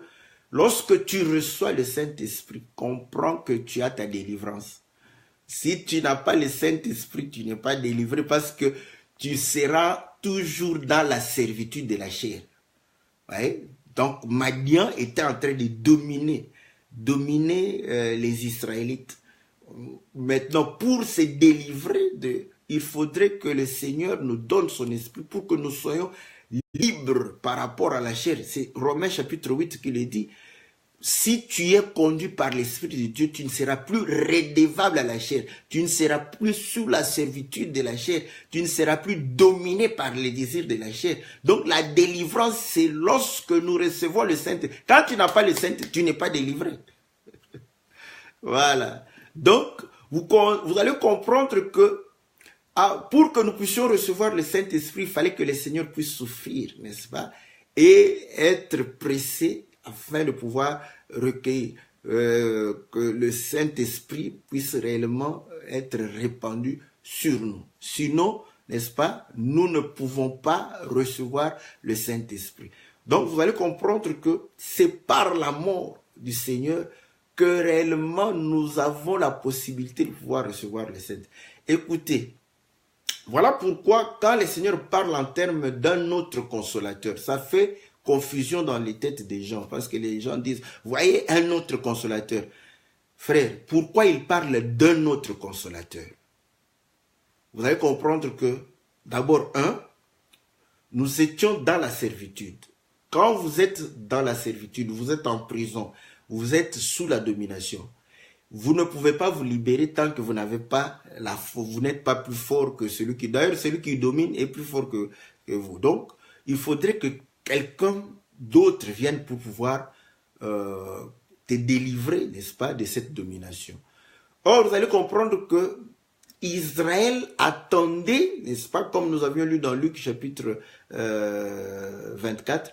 lorsque tu reçois le Saint-Esprit, comprends que tu as ta délivrance. Si tu n'as pas le Saint-Esprit, tu n'es pas délivré parce que tu seras toujours dans la servitude de la chair. Ouais? Donc, Madian était en train de dominer les Israélites. Maintenant, pour se délivrer il faudrait que le Seigneur nous donne son esprit pour que nous soyons libres par rapport à la chair. C'est Romains chapitre 8 qui le dit. Si tu es conduit par l'Esprit de Dieu, tu ne seras plus redevable à la chair. Tu ne seras plus sous la servitude de la chair. Tu ne seras plus dominé par les désirs de la chair. Donc la délivrance, c'est lorsque nous recevons le Saint-Esprit. Quand tu n'as pas le Saint-Esprit, tu n'es pas délivré. Voilà. Donc, vous allez comprendre que pour que nous puissions recevoir le Saint-Esprit, il fallait que le Seigneur puisse souffrir, n'est-ce pas? Et être pressé afin de pouvoir recueillir, que le Saint-Esprit puisse réellement être répandu sur nous. Sinon, n'est-ce pas, nous ne pouvons pas recevoir le Saint-Esprit. Donc, vous allez comprendre que c'est par la mort du Seigneur que réellement nous avons la possibilité de pouvoir recevoir le Saint-Esprit. Écoutez, voilà pourquoi quand le Seigneur parle en termes d'un autre consolateur, ça fait confusion dans les têtes des gens, parce que les gens disent, voyez un autre consolateur. Frère, pourquoi il parle d'un autre consolateur? Vous allez comprendre que, d'abord, nous étions dans la servitude. Quand vous êtes dans la servitude, vous êtes en prison, vous êtes sous la domination. Vous ne pouvez pas vous libérer tant que vous n'avez pas la force. Vous n'êtes pas plus fort que celui qui... D'ailleurs, celui qui domine est plus fort que vous. Donc, il faudrait que quelqu'un d'autre vienne pour pouvoir te délivrer, n'est-ce pas, de cette domination. Or, vous allez comprendre que Israël attendait, n'est-ce pas, comme nous avions lu dans Luc chapitre 24,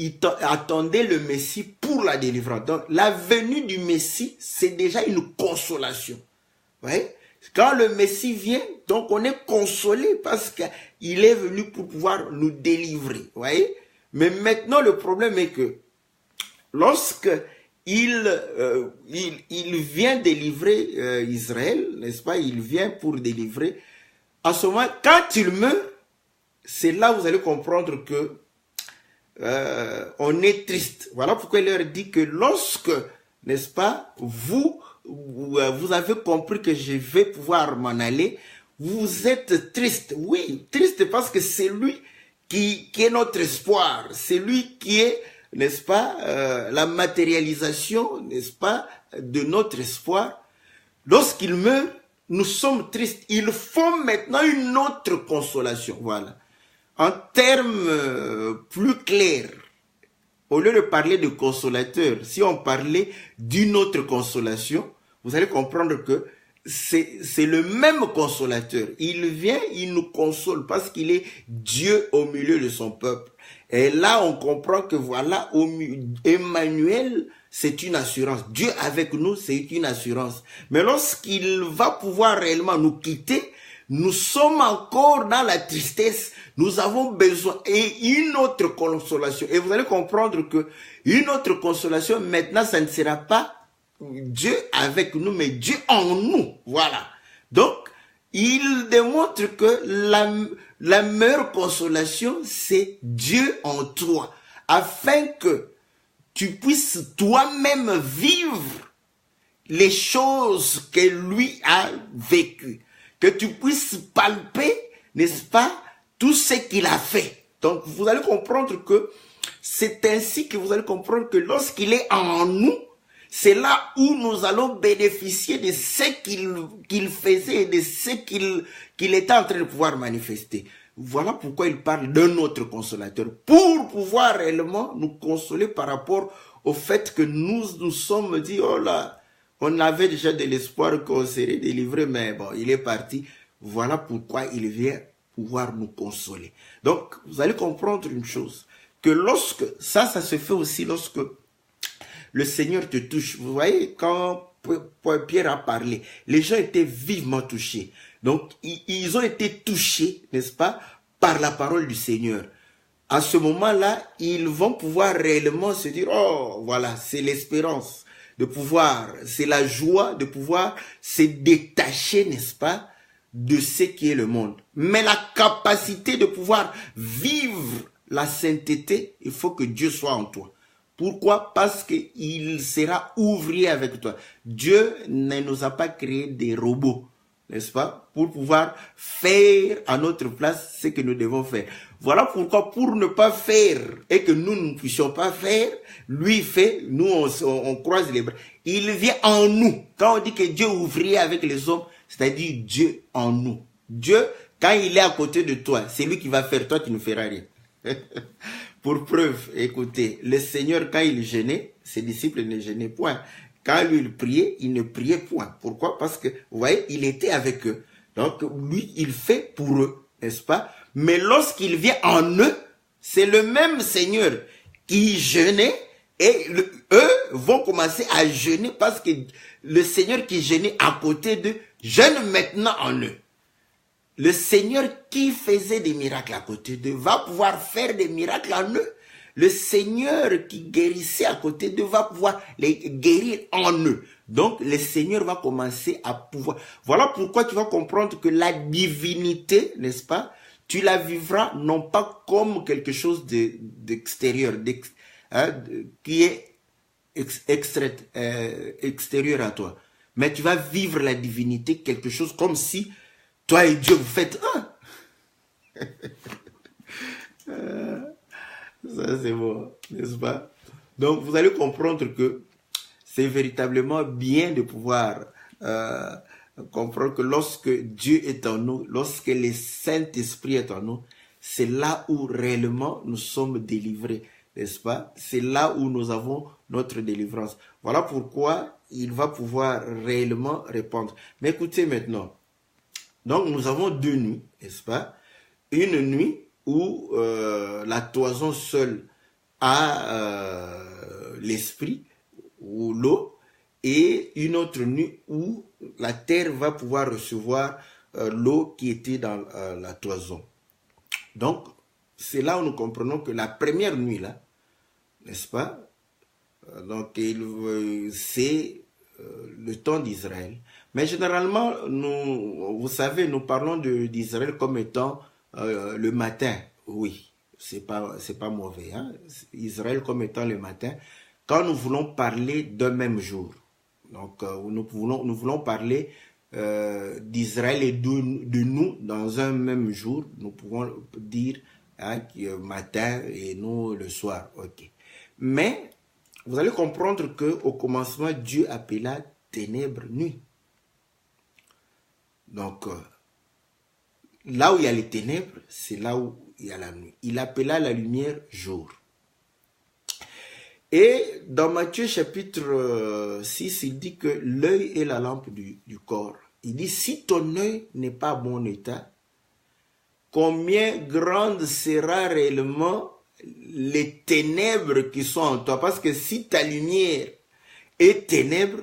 il attendait le Messie pour la délivrance. Donc, la venue du Messie, c'est déjà une consolation. Vous voyez? Quand le Messie vient, donc on est consolé parce qu'il est venu pour pouvoir nous délivrer. Vous voyez? Mais maintenant, le problème est que lorsque il vient délivrer Israël, n'est-ce pas? Il vient pour délivrer. À ce moment, quand il meurt, c'est là où vous allez comprendre que on est triste. Voilà pourquoi il leur dit que lorsque, n'est-ce pas, vous avez compris que je vais pouvoir m'en aller, vous êtes triste. Oui, triste parce que c'est lui qui est notre espoir. C'est lui qui est n'est-ce pas, la matérialisation, n'est-ce pas, de notre espoir. Lorsqu'il meurt, nous sommes tristes. Il faut maintenant une autre consolation. Voilà. En termes plus clairs, au lieu de parler de consolateur, si on parlait d'une autre consolation, vous allez comprendre que c'est le même consolateur. Il vient, il nous console parce qu'il est Dieu au milieu de son peuple. Et là, on comprend que voilà, Emmanuel, c'est une assurance. Dieu avec nous, c'est une assurance. Mais lorsqu'il va pouvoir réellement nous quitter, nous sommes encore dans la tristesse. Nous avons besoin et une autre consolation. Et vous allez comprendre que une autre consolation, maintenant, ça ne sera pas Dieu avec nous, mais Dieu en nous. Voilà. Donc, il démontre que la meilleure consolation, c'est Dieu en toi. Afin que tu puisses toi-même vivre les choses que lui a vécues. Que tu puisses palper, n'est-ce pas, tout ce qu'il a fait. Donc, vous allez comprendre que c'est ainsi que vous allez comprendre que lorsqu'il est en nous, c'est là où nous allons bénéficier de ce qu'il faisait et de ce qu'il était en train de pouvoir manifester. Voilà pourquoi il parle d'un autre consolateur, pour pouvoir réellement nous consoler par rapport au fait que nous sommes dit, oh là, on avait déjà de l'espoir qu'on serait délivré, mais bon, il est parti. Voilà pourquoi il vient pouvoir nous consoler. Donc, vous allez comprendre une chose, que lorsque, ça se fait aussi lorsque le Seigneur te touche. Vous voyez, quand Pierre a parlé, les gens étaient vivement touchés. Donc, ils ont été touchés, n'est-ce pas, par la parole du Seigneur. À ce moment-là, ils vont pouvoir réellement se dire, oh, voilà, c'est l'espérance de pouvoir, c'est la joie de pouvoir se détacher, n'est-ce pas, de ce qui est le monde. Mais la capacité de pouvoir vivre la sainteté, il faut que Dieu soit en toi. Pourquoi? Parce qu'il sera ouvrier avec toi. Dieu ne nous a pas créé des robots, n'est-ce pas? Pour pouvoir faire à notre place ce que nous devons faire. Voilà pourquoi, pour ne pas faire et que nous ne puissions pas faire, lui fait, nous on croise les bras. Il vient en nous. Quand on dit que Dieu est ouvrier avec les hommes, c'est-à-dire Dieu en nous. Dieu, quand il est à côté de toi, c'est lui qui va faire, toi tu ne feras rien. Pour preuve, écoutez, le Seigneur, quand il jeûnait, ses disciples ne jeûnaient point. Quand lui, il priait, il ne priait point. Pourquoi? Parce que, vous voyez, il était avec eux. Donc, lui, il fait pour eux, n'est-ce pas? Mais lorsqu'il vient en eux, c'est le même Seigneur qui jeûnait et eux vont commencer à jeûner parce que le Seigneur qui jeûnait à côté d'eux, jeûne maintenant en eux. Le Seigneur qui faisait des miracles à côté d'eux va pouvoir faire des miracles en eux. Le Seigneur qui guérissait à côté d'eux va pouvoir les guérir en eux. Donc, le Seigneur va commencer à pouvoir. Voilà pourquoi tu vas comprendre que la divinité, n'est-ce pas, tu la vivras non pas comme quelque chose d'extérieur, qui est extérieur à toi. Mais tu vas vivre la divinité quelque chose comme si toi et Dieu, vous faites un. Ça, c'est bon, n'est-ce pas? Donc, vous allez comprendre que c'est véritablement bien de pouvoir comprendre que lorsque Dieu est en nous, lorsque le Saint-Esprit est en nous, c'est là où réellement nous sommes délivrés, n'est-ce pas? C'est là où nous avons notre délivrance. Voilà pourquoi il va pouvoir réellement répondre. Mais écoutez maintenant. Donc, nous avons deux nuits, n'est-ce pas? Une nuit où la toison seule a l'esprit ou l'eau, et une autre nuit où la terre va pouvoir recevoir l'eau qui était dans la toison. Donc, c'est là où nous comprenons que la première nuit, là, n'est-ce pas? Donc, c'est le temps d'Israël. Mais généralement, vous savez, nous parlons d'Israël comme étant le matin. Oui, c'est pas mauvais. Hein? Israël comme étant le matin. Quand nous voulons parler d'un même jour, donc nous voulons parler d'Israël et de nous dans un même jour, nous pouvons dire hein, matin et nous le soir. Ok. Mais vous allez comprendre qu'au commencement, Dieu appela ténèbres nuit. Donc, là où il y a les ténèbres, c'est là où il y a la nuit. Il appela la lumière jour. Et dans Matthieu chapitre 6, il dit que l'œil est la lampe du corps. Il dit, si ton œil n'est pas en bon état, combien grande sera réellement les ténèbres qui sont en toi? Parce que si ta lumière est ténèbre,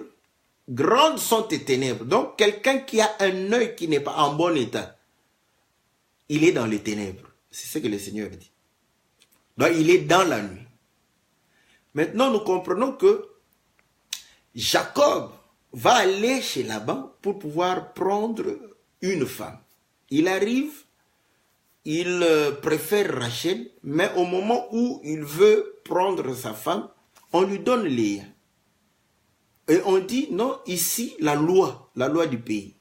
grandes sont tes ténèbres. Donc, quelqu'un qui a un œil qui n'est pas en bon état, il est dans les ténèbres. C'est ce que le Seigneur dit. Donc, il est dans la nuit. Maintenant, nous comprenons que Jacob va aller chez Laban pour pouvoir prendre une femme. Il arrive, il préfère Rachel, mais au moment où il veut prendre sa femme, on lui donne Léa. Et on dit, non, ici, la loi du pays.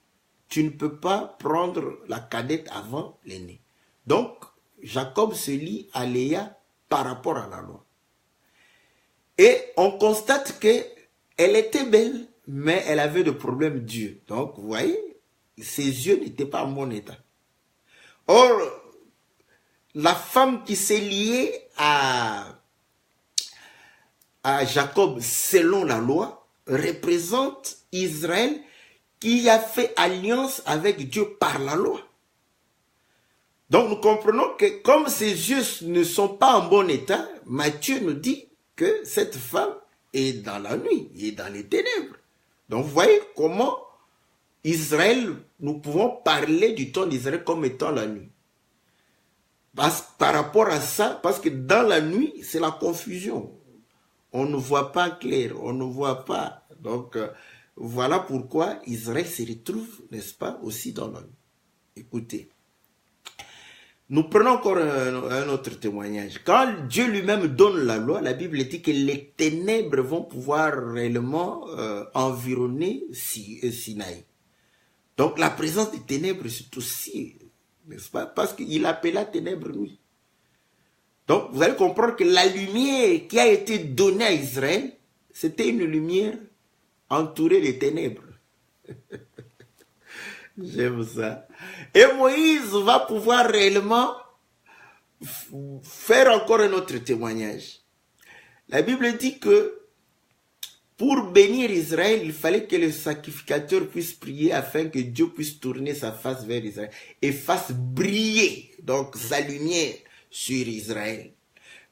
Tu ne peux pas prendre la cadette avant l'aînée. Donc, Jacob se lie à Léa par rapport à la loi. Et on constate qu'elle était belle, mais elle avait de problèmes d'yeux. Donc, vous voyez, ses yeux n'étaient pas en bon état. Or, la femme qui s'est liée à Jacob selon la loi représente Israël qui a fait alliance avec Dieu par la loi. Donc, nous comprenons que comme ses yeux ne sont pas en bon état, Matthieu nous dit que cette femme est dans la nuit, est dans les ténèbres. Donc, vous voyez comment Israël, nous pouvons parler du temps d'Israël comme étant la nuit. Par rapport à ça, parce que dans la nuit, c'est la confusion. On ne voit pas clair, on ne voit pas. Donc, voilà pourquoi Israël se retrouve, n'est-ce pas, aussi dans la nuit. Écoutez. Nous prenons encore un autre témoignage. Quand Dieu lui-même donne la loi, la Bible dit que les ténèbres vont pouvoir réellement environner Sinaï. Donc la présence des ténèbres, c'est aussi, n'est-ce pas? Parce qu'il appela ténèbres nuit. Donc vous allez comprendre que la lumière qui a été donnée à Israël, c'était une lumière entourée des ténèbres. J'aime ça. Et Moïse va pouvoir réellement faire encore un autre témoignage. La Bible dit que pour bénir Israël, il fallait que le sacrificateur puisse prier afin que Dieu puisse tourner sa face vers Israël et fasse briller donc sa lumière sur Israël.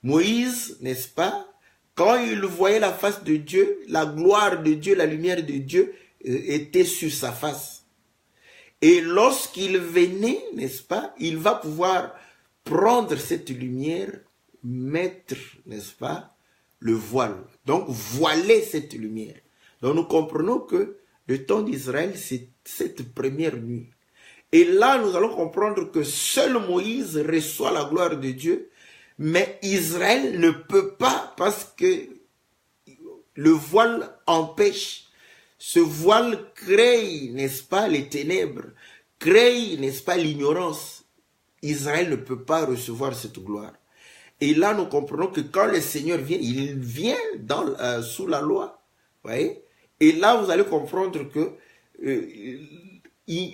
Moïse, n'est-ce pas, quand il voyait la face de Dieu, la gloire de Dieu, la lumière de Dieu était sur sa face. Et lorsqu'il venait, n'est-ce pas, il va pouvoir prendre cette lumière, mettre, n'est-ce pas, le voile. Donc, voiler cette lumière. Donc, nous comprenons que le temps d'Israël, c'est cette première nuit. Et là, nous allons comprendre que seul Moïse reçoit la gloire de Dieu, mais Israël ne peut pas parce que le voile empêche. Ce voile crée, n'est-ce pas, les ténèbres, crée, n'est-ce pas, l'ignorance. Israël ne peut pas recevoir cette gloire. Et là, nous comprenons que quand le Seigneur vient, il vient sous la loi. Voyez? Et là, vous allez comprendre que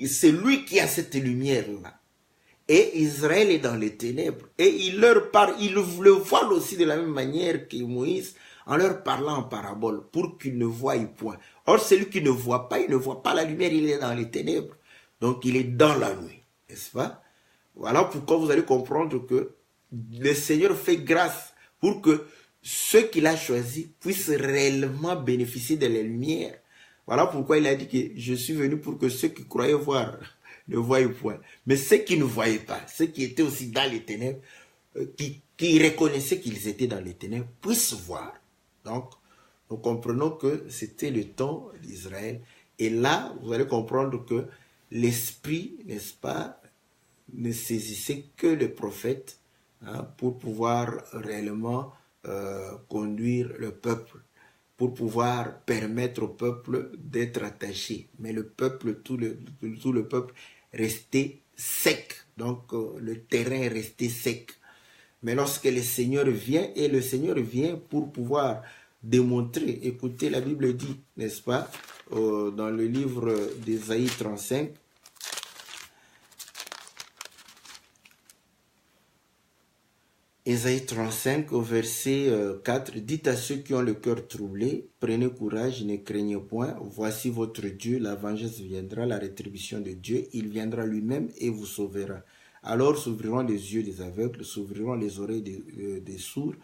c'est lui qui a cette lumière-là. Et Israël est dans les ténèbres. Et il leur parle, il le voile aussi de la même manière que Moïse, en leur parlant en parabole, pour qu'ils ne voient point. Or, celui qui ne voit pas, il ne voit pas la lumière, il est dans les ténèbres. Donc, il est dans la nuit, n'est-ce pas? Voilà pourquoi vous allez comprendre que le Seigneur fait grâce pour que ceux qu'il a choisis puissent réellement bénéficier de la lumière. Voilà pourquoi il a dit que je suis venu pour que ceux qui croyaient voir ne voient point. Mais ceux qui ne voyaient pas, ceux qui étaient aussi dans les ténèbres, qui reconnaissaient qu'ils étaient dans les ténèbres, puissent voir. Donc, nous comprenons que c'était le temps d'Israël. Et là, vous allez comprendre que l'esprit, n'est-ce pas, ne saisissait que le prophète pour pouvoir réellement conduire le peuple, pour pouvoir permettre au peuple d'être attaché. Mais le peuple, tout le peuple restait sec. Donc, le terrain restait sec. Mais lorsque le Seigneur vient, et le Seigneur vient pour pouvoir démontrer, écoutez, la Bible dit, n'est-ce pas, dans le livre d'Ésaïe 35, Ésaïe 35 au verset 4, dites à ceux qui ont le cœur troublé, prenez courage, ne craignez point, voici votre Dieu, la vengeance viendra, la rétribution de Dieu, il viendra lui-même et vous sauvera. Alors s'ouvriront les yeux des aveugles, s'ouvriront les oreilles des sourds,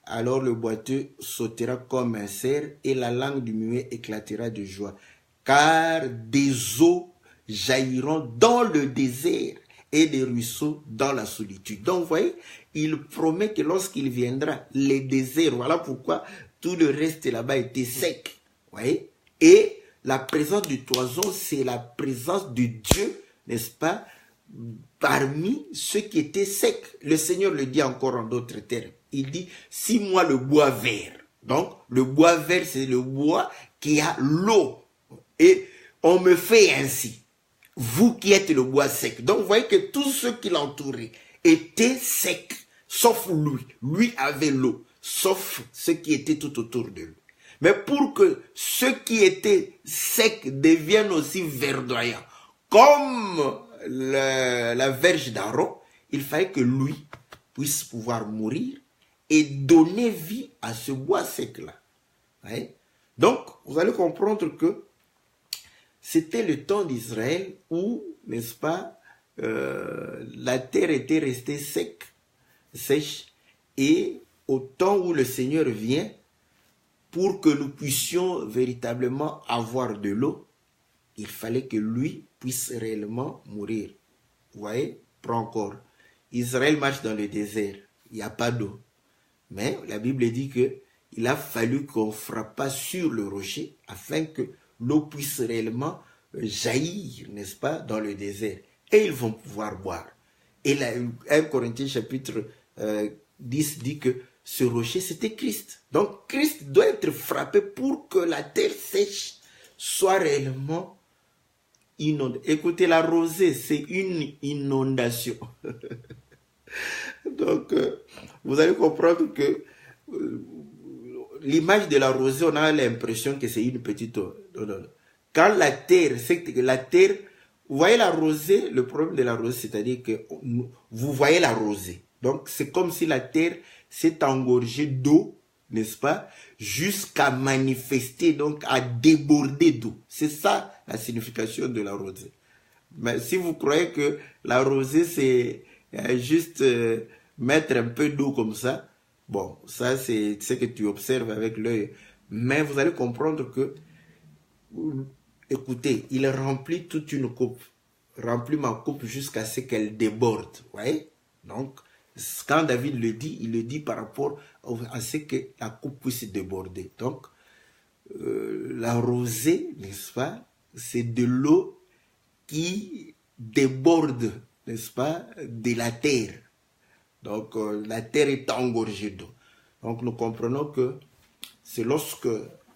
alors le boiteux sautera comme un cerf et la langue du muet éclatera de joie, car des eaux jailliront dans le désert et des ruisseaux dans la solitude. Donc, vous voyez, il promet que lorsqu'il viendra, les déserts, voilà pourquoi tout le reste là-bas était sec. Vous voyez? Et la présence du toison, c'est la présence de Dieu, n'est-ce pas, parmi ceux qui étaient secs. Le Seigneur le dit encore en d'autres termes. Il dit, si moi le bois vert. Donc, le bois vert, c'est le bois qui a l'eau. Et on me fait ainsi. Vous qui êtes le bois sec. Donc, vous voyez que tous ceux qui l'entouraient étaient secs, sauf lui. Lui avait l'eau, sauf ceux qui étaient tout autour de lui. Mais pour que ceux qui étaient secs deviennent aussi verdoyants, comme la verge d'Aaron, il fallait que lui puisse pouvoir mourir et donner vie à ce bois sec-là. Ouais. Donc, vous allez comprendre que c'était le temps d'Israël où, n'est-ce pas, la terre était restée sèche, et au temps où le Seigneur vient, pour que nous puissions véritablement avoir de l'eau, il fallait que lui puisse réellement mourir. Vous voyez, prends encore. Israël marche dans le désert, il n'y a pas d'eau. Mais la Bible dit qu'il a fallu qu'on frappe sur le rocher afin que l'eau puisse réellement jaillir, n'est-ce pas, dans le désert. Et ils vont pouvoir boire. Et là, 1 Corinthiens chapitre 10 dit que ce rocher, c'était Christ. Donc, Christ doit être frappé pour que la terre sèche soit réellement inondée. Écoutez, la rosée, c'est une inondation. Donc, vous allez comprendre que l'image de la rosée, on a l'impression que c'est une petite eau. Non. Quand la terre, c'est que la terre, vous voyez la rosée, le problème de la rosée, c'est-à-dire que vous voyez la rosée. Donc, c'est comme si la terre s'est engorgée d'eau, n'est-ce pas, jusqu'à manifester, donc à déborder d'eau. C'est ça la signification de la rosée. Mais si vous croyez que la rosée, c'est juste mettre un peu d'eau comme ça, bon, ça c'est ce que tu observes avec l'œil. Mais vous allez comprendre que, écoutez, il remplit toute une coupe, remplit ma coupe jusqu'à ce qu'elle déborde, vous voyez. Donc, quand David le dit, il le dit par rapport à ce que la coupe puisse déborder. Donc, la rosée, n'est-ce pas, c'est de l'eau qui déborde, n'est-ce pas, de la terre. Donc, la terre est engorgée d'eau. Donc, nous comprenons que c'est lorsque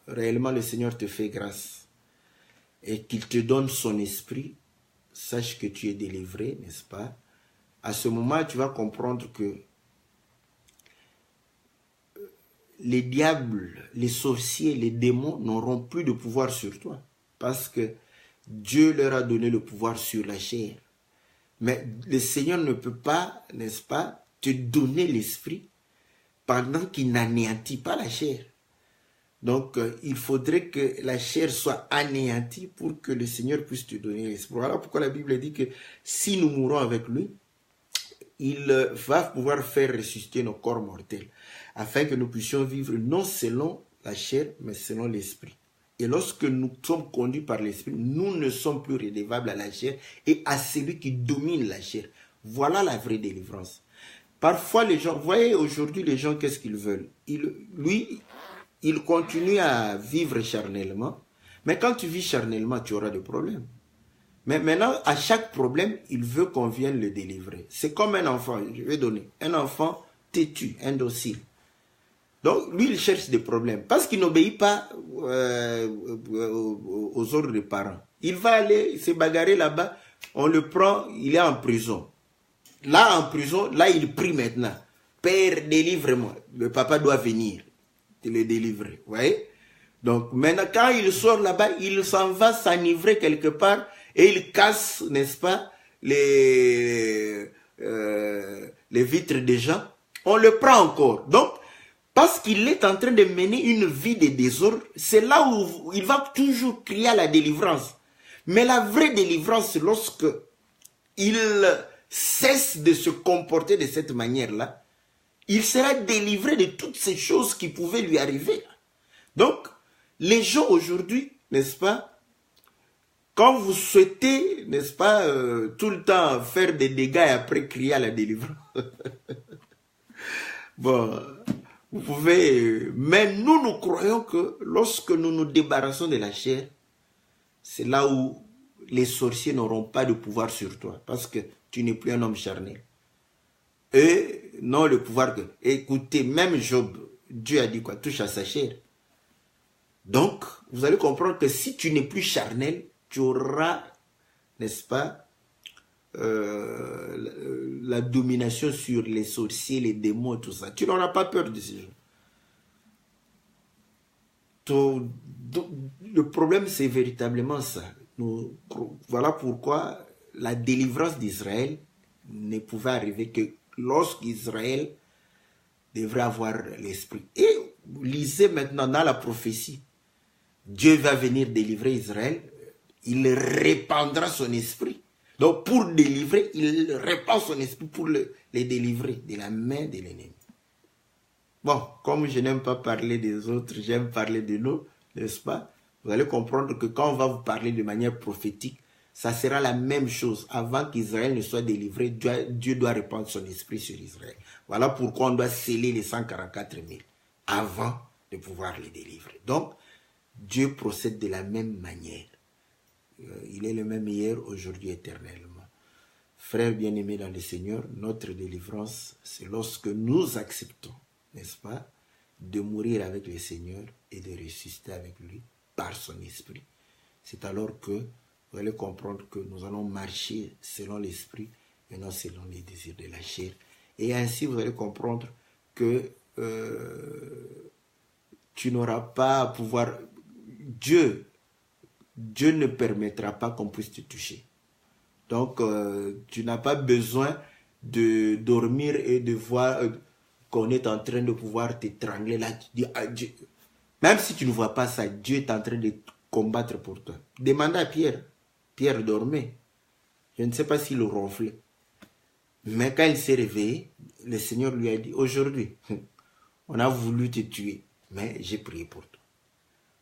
réellement le Seigneur te fait grâce et qu'il te donne son esprit, sache que tu es délivré, n'est-ce pas? À ce moment, tu vas comprendre que les diables, les sorciers, les démons n'auront plus de pouvoir sur toi. Parce que Dieu leur a donné le pouvoir sur la chair. Mais le Seigneur ne peut pas, n'est-ce pas, te donner l'esprit pendant qu'il n'anéantit pas la chair. Donc, il faudrait que la chair soit anéantie pour que le Seigneur puisse te donner l'esprit. Voilà pourquoi la Bible dit que si nous mourons avec lui, il va pouvoir faire ressusciter nos corps mortels, afin que nous puissions vivre non selon la chair, mais selon l'esprit. Et lorsque nous sommes conduits par l'esprit, nous ne sommes plus redevables à la chair et à celui qui domine la chair. Voilà la vraie délivrance. Parfois, les gens, vous voyez aujourd'hui les gens, qu'est-ce qu'ils veulent? Ils continuent à vivre charnellement, mais quand tu vis charnellement, tu auras des problèmes. Mais maintenant, à chaque problème, il veut qu'on vienne le délivrer. C'est comme un enfant, je vais donner, un enfant têtu, indocile. Donc, lui, il cherche des problèmes, parce qu'il n'obéit pas aux ordres des parents. Il va aller se bagarrer là-bas, on le prend, il est en prison. Là, en prison, là, il prie maintenant. Père, délivre-moi. Le papa doit venir te le délivrer. Vous voyez? Donc maintenant, quand il sort là-bas, il s'en va s'enivrer quelque part et il casse, n'est-ce pas, les vitres des gens. On le prend encore. Donc, parce qu'il est en train de mener une vie de désordre, c'est là où il va toujours crier à la délivrance. Mais la vraie délivrance, c'est lorsque il cesse de se comporter de cette manière-là, il sera délivré de toutes ces choses qui pouvaient lui arriver. Donc, les gens aujourd'hui, n'est-ce pas, quand vous souhaitez, n'est-ce pas, tout le temps faire des dégâts et après crier à la délivrance, bon, vous pouvez, mais nous croyons que lorsque nous nous débarrassons de la chair, c'est là où les sorciers n'auront pas de pouvoir sur toi, parce que tu n'es plus un homme charnel. Et non le pouvoir que... Écoutez, même Job, Dieu a dit quoi? Touche à sa chair. Donc, vous allez comprendre que si tu n'es plus charnel, tu auras, n'est-ce pas, la domination sur les sorciers, les démons, tout ça. Tu n'auras pas peur de ces gens. Le problème, c'est véritablement ça. Voilà pourquoi la délivrance d'Israël ne pouvait arriver que lorsqu'Israël devrait avoir l'esprit. Et lisez maintenant dans la prophétie, Dieu va venir délivrer Israël, il répandra son esprit. Donc pour délivrer, il répand son esprit pour les délivrer de la main de l'ennemi. Bon, comme je n'aime pas parler des autres, j'aime parler de nous, n'est-ce pas? Vous allez comprendre que quand on va vous parler de manière prophétique, ça sera la même chose. Avant qu'Israël ne soit délivré, Dieu doit répandre son esprit sur Israël. Voilà pourquoi on doit sceller les 144 000 avant de pouvoir les délivrer. Donc, Dieu procède de la même manière. Il est le même hier, aujourd'hui, éternellement. Frères bien-aimés dans le Seigneur, notre délivrance, c'est lorsque nous acceptons, n'est-ce pas, de mourir avec le Seigneur et de ressusciter avec lui par son esprit. C'est alors que vous allez comprendre que nous allons marcher selon l'esprit et non selon les désirs de la chair. Et ainsi, vous allez comprendre que tu n'auras pas à pouvoir... Dieu ne permettra pas qu'on puisse te toucher. Donc, tu n'as pas besoin de dormir et de voir qu'on est en train de pouvoir t'étrangler. Là, tu dis, ah, Dieu. Même si tu ne vois pas ça, Dieu est en train de combattre pour toi. Demande à Pierre. Pierre dormait. Je ne sais pas s'il ronflait. Mais quand il s'est réveillé, le Seigneur lui a dit, aujourd'hui, on a voulu te tuer, mais j'ai prié pour toi.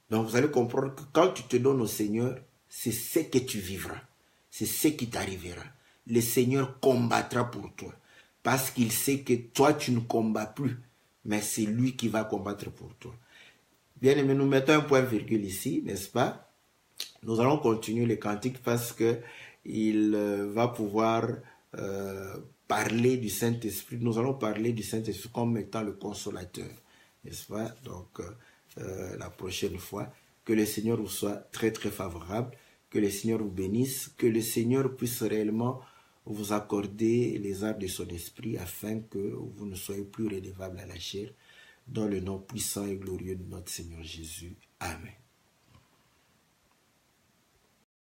Donc vous allez comprendre que quand tu te donnes au Seigneur, c'est ce que tu vivras. C'est ce qui t'arrivera. Le Seigneur combattra pour toi. Parce qu'il sait que toi, tu ne combats plus. Mais c'est lui qui va combattre pour toi. Bien aimé, nous mettons un point virgule ici, n'est-ce pas? Nous allons continuer les cantiques parce que il va pouvoir parler du Saint-Esprit. Nous allons parler du Saint-Esprit comme étant le consolateur, n'est-ce pas? Donc, la prochaine fois, que le Seigneur vous soit très très favorable, que le Seigneur vous bénisse, que le Seigneur puisse réellement vous accorder les arts de son esprit afin que vous ne soyez plus redevables à la chair, dans le nom puissant et glorieux de notre Seigneur Jésus. Amen.